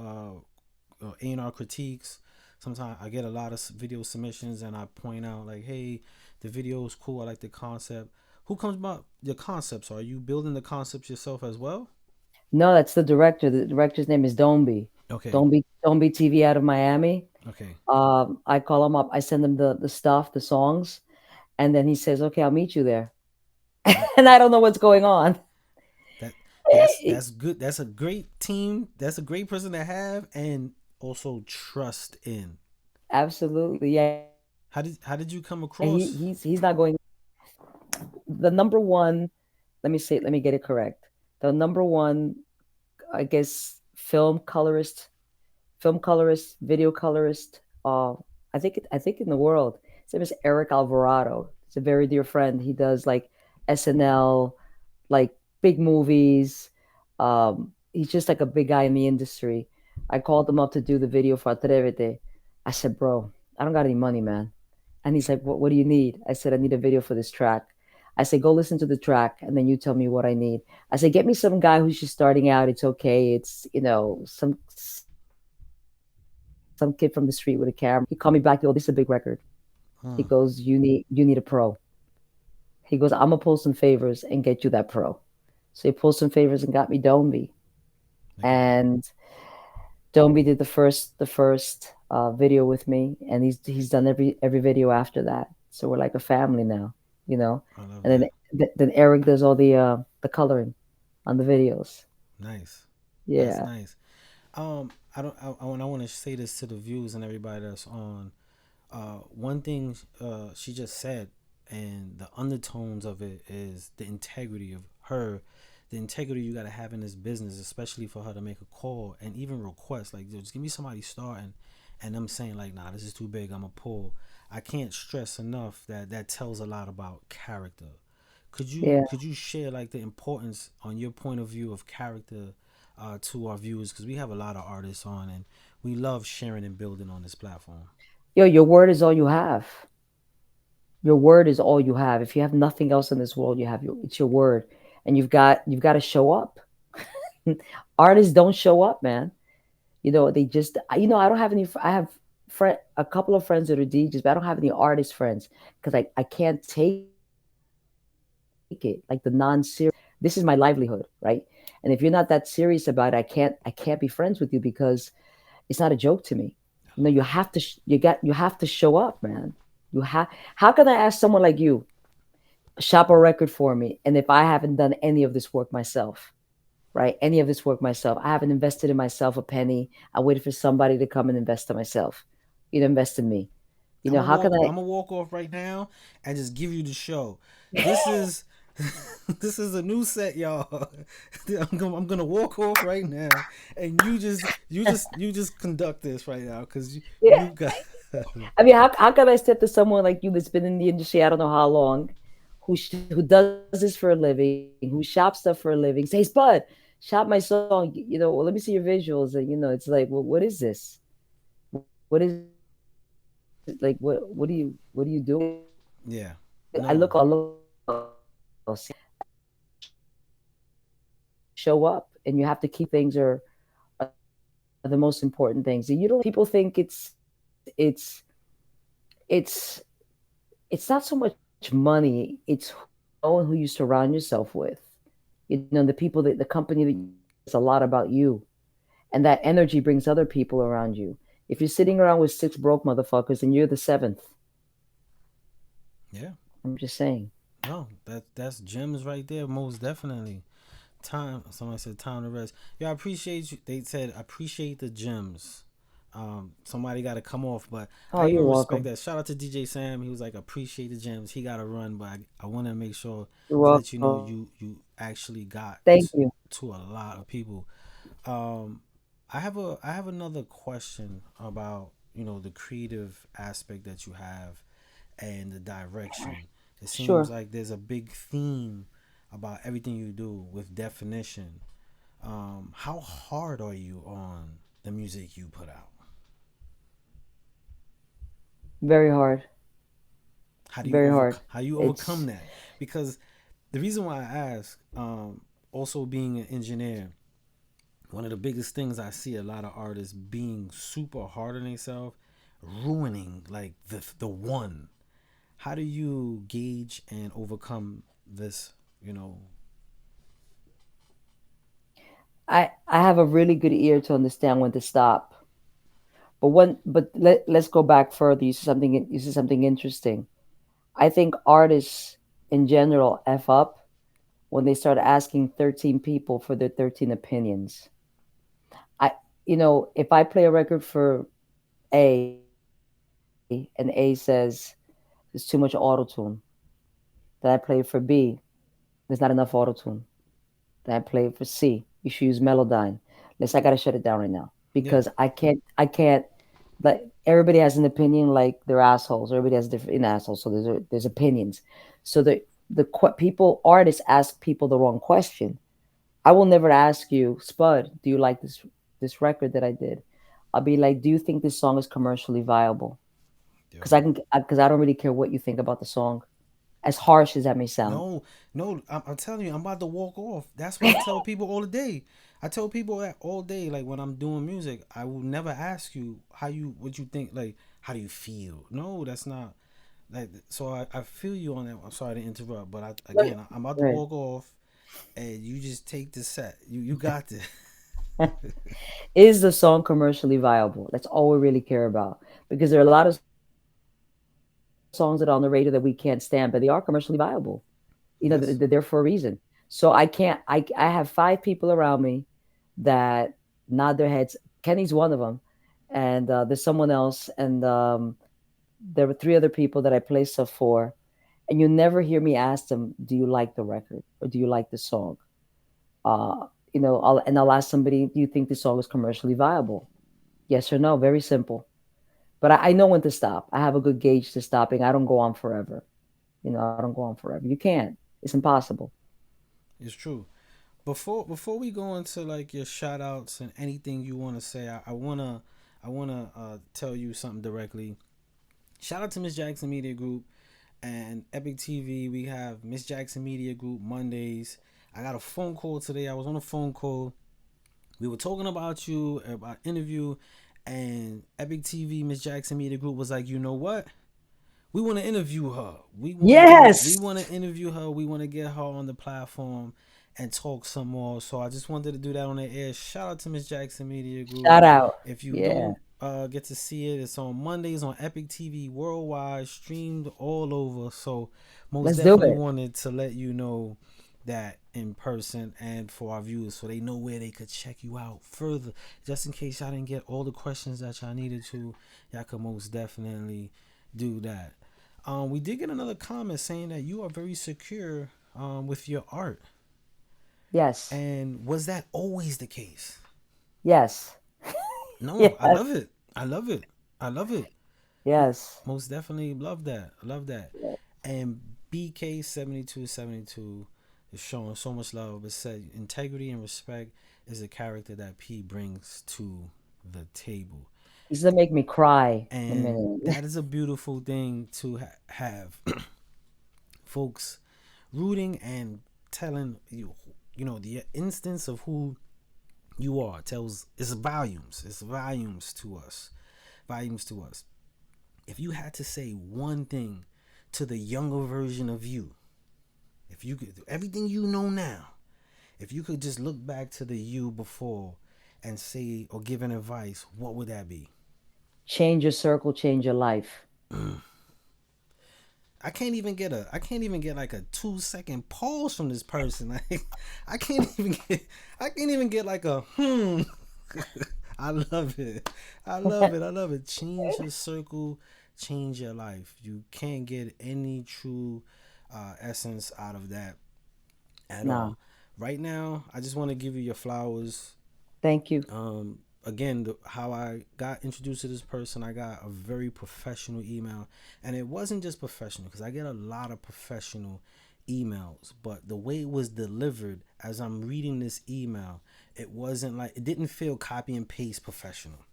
A&R critiques. Sometimes I get a lot of video submissions and I point out like, hey, the video is cool. I like the concept. Who comes about your concepts? Are you building the concepts yourself as well? No, that's the director. The director's name is Domby. Okay. Domby TV out of Miami. Okay. I call him up. I send him the stuff, the songs, and then he says, "Okay, I'll meet you there." That And I don't know what's going on. that Eh, that's good. That's a great team. That's a great person to have and also trust in. Absolutely, yeah. How did you come And across? he's not going. The number one. Let me get it correct. The number one, I guess, film colorist, video colorist. I think in the world. His name is Eric Alvarado. He's a very dear friend. He does like SNL, like big movies. He's just like a big guy in the industry. I called him up to do the video for Atrevete. I said, bro, I don't got any money, man. And he's like, what do you need? I said, I need a video for this track. I said, go listen to the track and then you tell me what I need. I said, get me some guy who's just starting out. It's okay. It's, some kid from the street with a camera. He called me back. He goes, this is a big record. He Huh. goes, you need a pro. He goes, I'm gonna pull some favors and get you that pro. So he pulled some favors and got me Domby. Look at that. And Domby did the first video with me, and he's done every video after that. So we're like a family now, you know. I love And that. then Eric does all the coloring on the videos. Nice. That's Yeah, nice. I don't. I want to say this to the viewers and everybody that's on. One thing she just said, and the undertones of it is the integrity of her, the integrity you gotta have in this business, especially for her to make a call and even request like, "Yo, just give me somebody starting," and them saying like, "Nah, this is too big. I'ma pull." I can't stress enough that that tells a lot about character. yeah, Could you share like the importance on your point of view of character to our viewers because we have a lot of artists on and we love sharing and building on this platform. yo, your word is all you have. Your word is all you have. If you have nothing else in this world, it's your word, and you've got to show up. Artists don't show up, man. They just, I don't have any. I have a couple of friends that are DJs, but I don't have any artist friends because I can't take it like the non-serious. This is my livelihood, right? And if you're not that serious about it, I can't be friends with you because it's not a joke to me. I You love have that. to you have to show up, man. You have How can I ask someone like you shop a record for me, and if I haven't done any of this work myself? right? Any of this work myself. I haven't invested in myself a penny. I waited for somebody to come and invest in myself. Invest in me. How can I? I'm gonna walk off right now and just give you the show. This is this is a new set, y'all. I'm gonna walk off right now, and you just conduct this right now because Yeah. you got. I mean, how can I step to someone like you that's been in the industry I don't know how long, who does this for a living, who shops stuff for a living, says, "Bud, shop my song." Well, let me see your visuals, and it's like, well, what is this? What is it like? What are you doing? Yeah, I look all no, over. Show up, and you have to keep things are the most important things. And you don't. People think it's it's not so much money. It's knowing who you surround yourself with. The people that the company that you keep says a lot about you, and that energy brings other people around you. If you're sitting around with six broke motherfuckers and you're the seventh, yeah, I'm just saying. no. That's gems right there, most definitely. Time. Somebody said time to rest. Yeah, I appreciate you. They said appreciate the gems. Somebody got to come off, but Oh, I you're even respect welcome. that. Shout out to DJ Sam. He was like appreciate the gems. He got to run, but I want to make sure You're to let you know welcome. you actually got Thank you. to a lot of people. Um, I have another question about the creative aspect that you have and the direction. It seems Sure. like there's a big theme about everything you do with definition. How hard are you on the music you put out? Very hard. Very hard. How you overcome It's that? Because the reason why I ask, also being an engineer, one of the biggest things I see a lot of artists being super hard on themselves, ruining like the one. How do you gauge and overcome this? You know, I have a really good ear to understand when to stop. Let's go back further. You said something interesting. I think artists in general f up when they start asking 13 people for their 13 opinions. I if I play a record for A and A says there's too much auto tune, then I play it for B, there's not enough auto tune. Then I play it for C, you should use Melodyne. Listen, I gotta shut it down right now yeah, because I can't. Like everybody has an opinion, like they're assholes. Everybody has different assholes, so there's opinions. So people artists ask people the wrong question. I will never ask you, Spud, do you like this record that I did? I'll be like, do you think this song is commercially viable? yeah. Because I don't really care what you think about the song, as harsh as that may sound. No, no, I'm telling you, I'm about to walk off. That's what I tell people all the day. I tell people that all day, like when I'm doing music, I will never ask you what you think, like, how do you feel? No, that's not, like, so I feel you on that. I'm sorry to interrupt, but Right. I'm about to Right. walk off and you just take the set. You got this. Is the song commercially viable? That's all we really care about. Because there are a lot of songs that are on the radio that we can't stand, but they are commercially viable. They're there for a reason. Yes. So I can't. I have 5 people around me that nod their heads. Kenny's one of them, and there's someone else, and there were 3 other people that I play stuff for, and you never hear me ask them, "Do you like the record or do you like the song?" I'll ask somebody, "Do you think this song is commercially viable?" Yes or no. Very simple. But I know when to stop. I have a good gauge to stopping. I don't go on forever. I don't go on forever. You can't. It's impossible. It's true. Before we go into like your shout outs and anything you want to say, I wanna tell you something directly. Shout out to Miss Jackson Media Group and Epic TV. We have Miss Jackson Media Group Mondays. I got a phone call today. I was on a phone call. We were talking about you, about interview, and Epic TV, Miss Jackson Media Group was like, you know what? We want to interview her. We Yes. want to interview her. We want to get her on the platform and talk some more. So I just wanted to do that on the air. Shout out to Miss Jackson Media Group. Shout out. If you Yeah. don't get to see it, it's on Mondays on Epic TV worldwide, streamed all over. So most Let's do definitely it. wanted to let you know that in person and for our viewers, so they know where they could check you out further, just in case y'all didn't get all the questions that y'all needed to. Y'all could most definitely do that. We did get another comment saying that you are very secure with your art. Yes. And was that always the case? Yes. No, I Yes. love it. I love it. I love it. Yes. Most definitely love that. I love that. And BK7272 is showing so much love. It said integrity and respect is a character that P brings to the table. He's gonna make me cry in a And minute. that is a beautiful thing to have. Folks rooting and telling you, the instance of who you are tells, it's volumes. It's volumes to us. Volumes to us. If you had to say one thing to the younger version of you, if you could, everything you know now, if you could just look back to the you before and say or give an advice, what would that be? Change your circle, change your life. I can't even get like a 2-second pause from this person. Like I can't even get like a I love it. I love it. I love it. Change your circle, change your life. You can't get any true essence out of that at all. No. Right now, I just want to give you your flowers. Thank you. Again, how I got introduced to this person, I got a very professional email, and it wasn't just professional because I get a lot of professional emails, but the way it was delivered as I'm reading this email, it didn't feel copy and paste professional.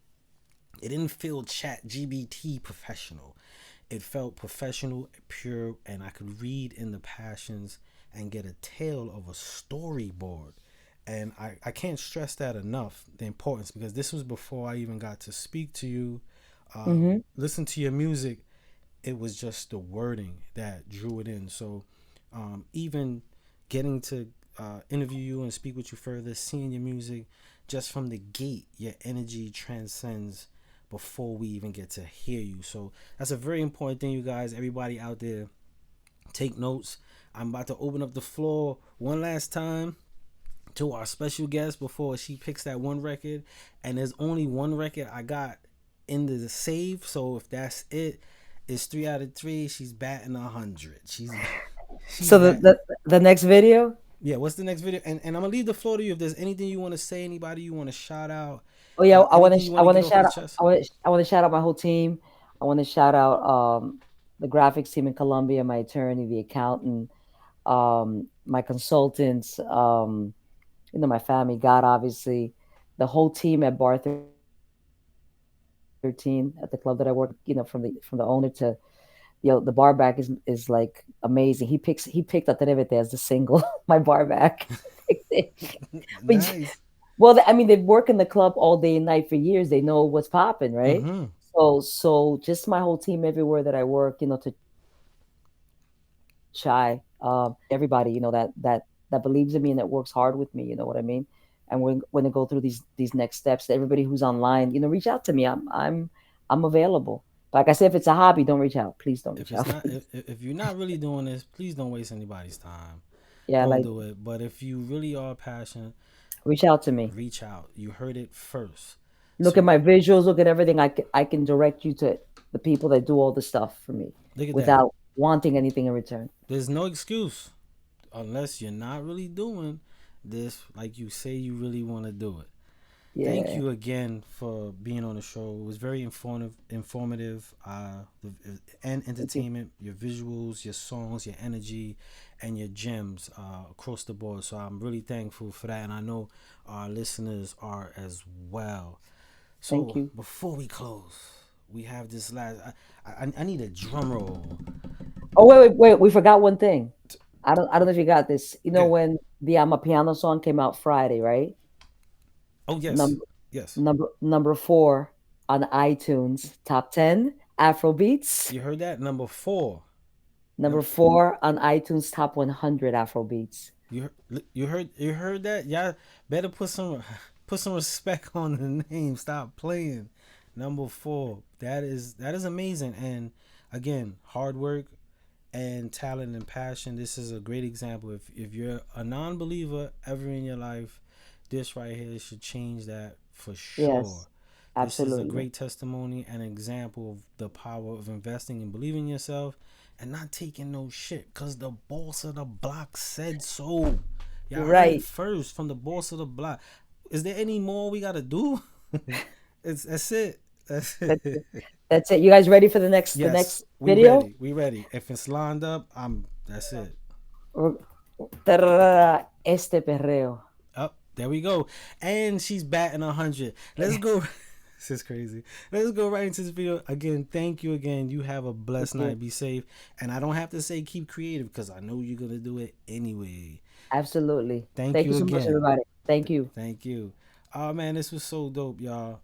It didn't feel chat GBT professional. It felt professional, pure, and I could read in the passions and get a tale of a storyboard. And I can't stress that enough, the importance, because this was before I even got to speak to you, listen to your music. It was just the wording that drew it in. So even getting to interview you and speak with you further, seeing your music, just from the gate, your energy transcends before we even get to hear you. So that's a very important thing, you guys. Everybody out there, take notes. I'm about to open up the floor one last time to our special guest before she picks that one record. And there's only one record I got in the save. So if that's it, it's 3 out of 3. She's batting 100. She's So batting. the next video. Yeah, what's the next video? And I'm gonna leave the floor to you. If there's anything you want to say, anybody you want to shout out, Oh yeah, anything you I want to want get to off your shout out. chest. I want to shout out my whole team. I want to shout out the graphics team in Colombia, my attorney, the accountant, my consultants, my family, God, obviously, the whole team at Bar 13 at the club that I work. From the owner to the bar back is like amazing. He picked Atrevete as the single. My bar back. But Nice. well, I mean, they've worked in the club all day and night for years. They know what's popping, right? Mm-hmm. So just my whole team everywhere that I work, to Chai, everybody, that believes in me and that works hard with me. You know what I mean? And when they go through these next steps, everybody who's online, reach out to me. I'm available. Like I said, if it's a hobby, don't reach out. Please don't If reach it's out. not, if you're not really doing this, please don't waste anybody's time. Yeah, Don't like do it. But if you really are passionate, reach out to me. reach out. You heard it first. Look at my visuals. Look at everything. I can direct you to the people that do all the stuff for me Look at that. without wanting anything in return. There's no excuse unless you're not really doing this like you say you really want to do it. Thank Yeah. you again for being on the show. It was very informative, and Thank you. entertainment. Your visuals, your songs, your energy, and your gems across the board. So I'm really thankful for that, and I know our listeners are as well. Thank So you. before we close, we have this last. I need a drum roll. Oh wait. We forgot one thing. I don't know if you got this. Good. When the Amapiano song came out Friday, right? Oh yes, Number yes. number 4 on iTunes top 10 Afro beats. You heard that? Number 4. Number 4 on iTunes top 100 Afro beats. You heard that? Y'all better put some respect on the name. Stop playing. Number 4. That is amazing. And again, hard work and talent and passion. This is a great example. If you're a non-believer ever in your life, this right here should change that for sure. Yes, absolutely. This is a great testimony and example of the power of investing and believing in yourself and not taking no shit because the boss of the block said so. Y'all heard it first from the boss of the block. Is there any more we gotta do? That's it. That's it. That's it. You guys ready for the next video? Ready. We ready. If it's lined up, that's it. Este perreo. Oh, there we go. And she's batting 100. Let's go. This is crazy. Let's go right into this video. Again, thank you again. You have a blessed night. Be safe. And I don't have to say keep creative because I know you're gonna do it anyway. Absolutely. Thank you so again. much, everybody. Thank you. Thank you. Oh man, this was so dope, y'all.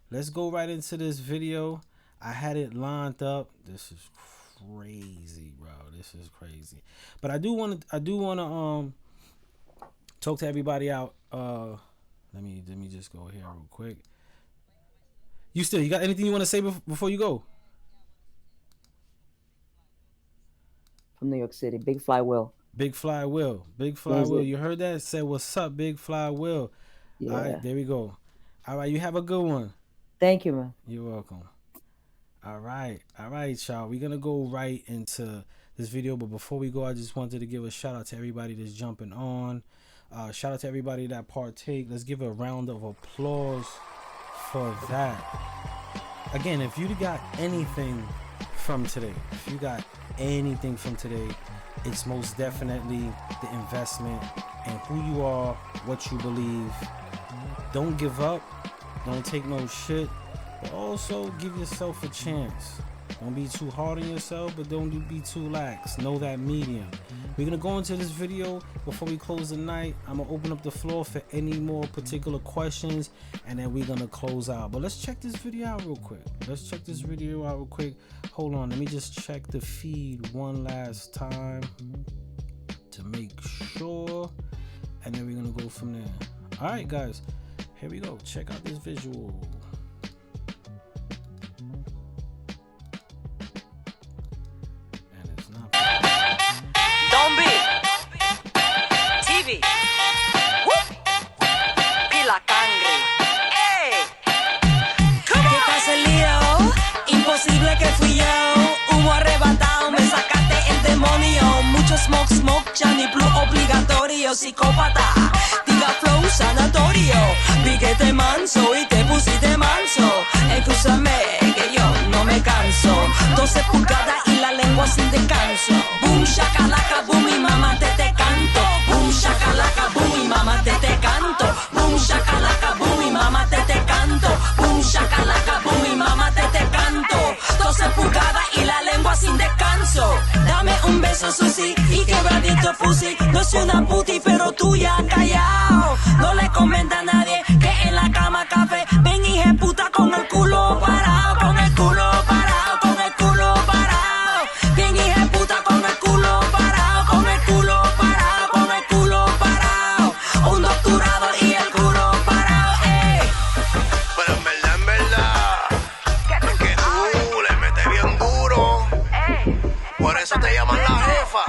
Let's go right into this video. I had it lined up. This is crazy, bro. This is crazy. But I do want to talk to everybody out. Let me just go here real quick. You got anything you want to say before you go? From New York City, Big Fly Will. Big Fly Will. Big Fly Will. You heard that? Said, what's up, Big Fly Will? Yeah. All right, there we go. All right, you have a good one. Thank you, man. You're welcome. All right, y'all. We're going to go right into this video. But before we go, I just wanted to give a shout out to everybody that's jumping on. Shout out to everybody that partake. Let's give a round of applause for that. Again, if you got anything from today, it's most definitely the investment in who you are, what you believe. Don't give up. Don't take no shit. But also give yourself a chance. Don't be too hard on yourself, but don't be too lax. Know that medium. We're going to go into this video. Before we close the night, I'm going to open up the floor for any more particular questions, and then we're going to close out. But let's check this video out real quick. Hold on. Let me just check the feed one last time to make sure, and then we're going to go from there. All right, guys. Here we go. Check out this visual. TV. P la Cangri. ¡Ey! ¿Qué pasa el lío? Imposible que fui yo. Humo arrebatado, me sacaste el demonio. Mucho smoke, ya ni plus obligatorio. Psicópata, diga flow sanatorio. Piquete manso y te pusiste manso. Escúchame que yo no me canso. 12 pulgadas y la lengua sin descanso. Boom, shakalaka, boom, y mamá te canto. Boom, shakalaka, boom, y mamá te canto. Boom, shakalaka, boom, y mamá te canto. Boom, shakalaka, boom, y mamá te canto. 12 pulgadas y la lengua sin descanso. Dame un beso, Susi, y quebradito pussy. No soy una puti, pero tuya callao. No le comenta a nadie que en la cama café. Ven, hija puta, con el culo parado, con el culo parado, con el culo parado. Bien, hija puta, con el culo parado, con el culo parado, con el culo parado. Un doctorado y el culo parado, Pero en verdad, es que tú le metes bien duro. Por eso te llaman la jefa.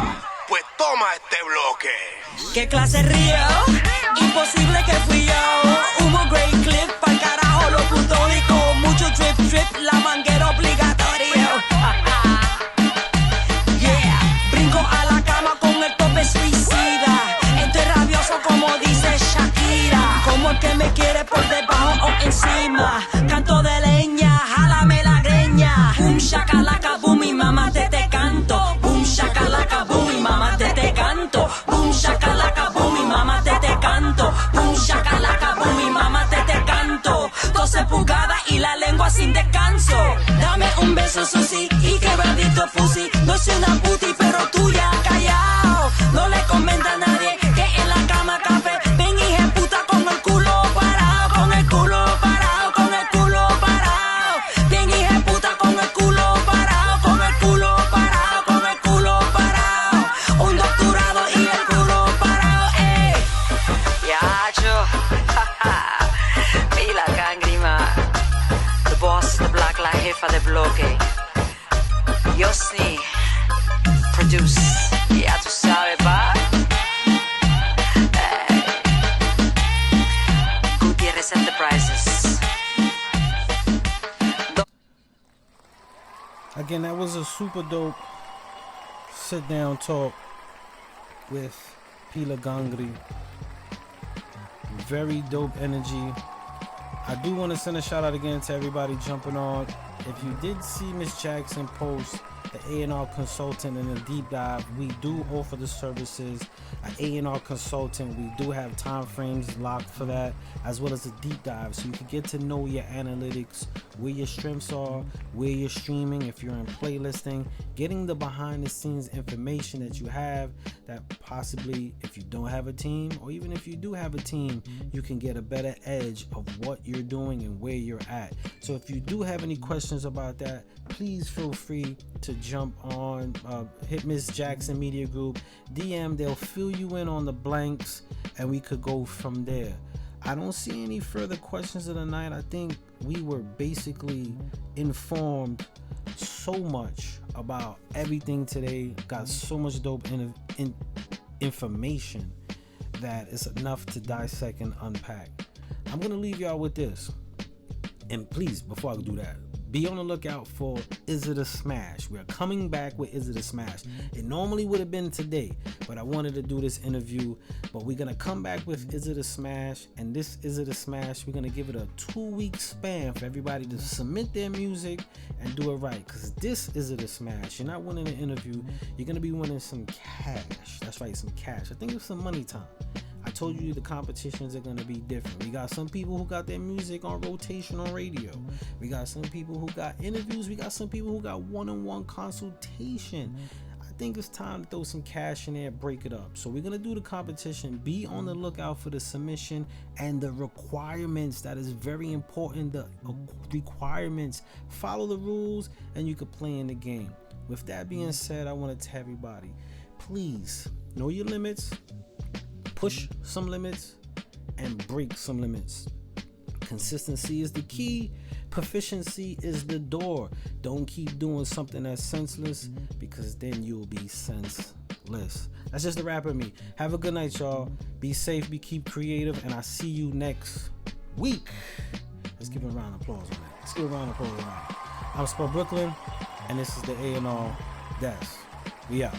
Pues toma este bloque. ¿Qué clase río? Imposible que fui yo. Hubo great clip, pa'l carajo lo plutónico. Mucho drip, la manguera obligatorio. Yeah, brinco a la cama con el tope suicida. Estoy rabioso como dice Shakira. Como el que me quiere por debajo o encima. Canto de leña, jálame la greña. Boom, shakalaka, boom, y mamá te canto. Boom, shakalaka, boom, y mamá te canto. Boom, shakalaka, boom, y mamá te canto. Boom, shakalaka, boom, y mamá te canto. 12 pulgadas y la lengua sin descanso. Dame un beso, Susi, y quebradito pussy. No soy una puti, pero tuya callao. No le comenta a nadie que en la cama café. Ven, hija puta, con el culo parado, con el culo parado, con el culo parado. Bien, hija puta, con el culo parado, con el culo parado, con el culo parado. Un doctorado y el culo parado, Yacho. P la Cangri, ma. The boss, the black, la jefa de bloque. Yo sí. juice. Ya tú sabes, pa. Gutierrez Enterprises. Again, that was a super dope sit down talk with P la Cangri. Very dope energy. I do want to send a shout out again to everybody jumping on. If you did see Miss Jackson post the A&R consultant in a deep dive, we do offer the services. An A&R consultant, we do have time frames locked for that, as well as a deep dive, so you can get to know your analytics, where your strengths are, where you're streaming, if you're in playlisting, getting the behind the scenes information that you have that possibly, if you don't have a team, or even if you do have a team, you can get a better edge of what you're doing and where you're at. So if you do have any questions about that, please feel free to jump on, hit Miss Jackson Media Group, DM, they'll fill you in on the blanks and we could go from there. I don't see any further questions of the night. I think we were basically informed so much about everything today, got so much dope information that it's enough to dissect and unpack. I'm gonna leave y'all with this, and please, before I do that, be on the lookout for Is It a Smash? We're coming back with Is It a Smash? It normally would have been today, but I wanted to do this interview. But we're going to come back with Is It a Smash? And this Is It a Smash? We're going to give it a 2-week span for everybody to submit their music and do it right. Because this Is It a Smash? You're not winning an interview. You're going to be winning some cash. That's right, some cash. I think it's some money time. I told you the competitions are going to be different. We got some people who got their music on rotation on radio. We got some people who got interviews. We got some people who got one-on-one consultation. I think it's time to throw some cash in there, break it up. So we're going to do the competition. Be on the lookout for the submission and the requirements. That is very important. The requirements. Follow the rules and you can play in the game. With that being said, I want to tell everybody, please know your limits. Push some limits and break some limits. Consistency is the key. Proficiency is the door. Don't keep doing something that's senseless, because then you'll be senseless. That's just the wrap of me. Have a good night, y'all. Be safe, keep creative, and I see you next week. Let's give a round of applause on that. Let's give a round of applause on that. I'm Spur Brooklyn, and this is the A&R Desk. We out.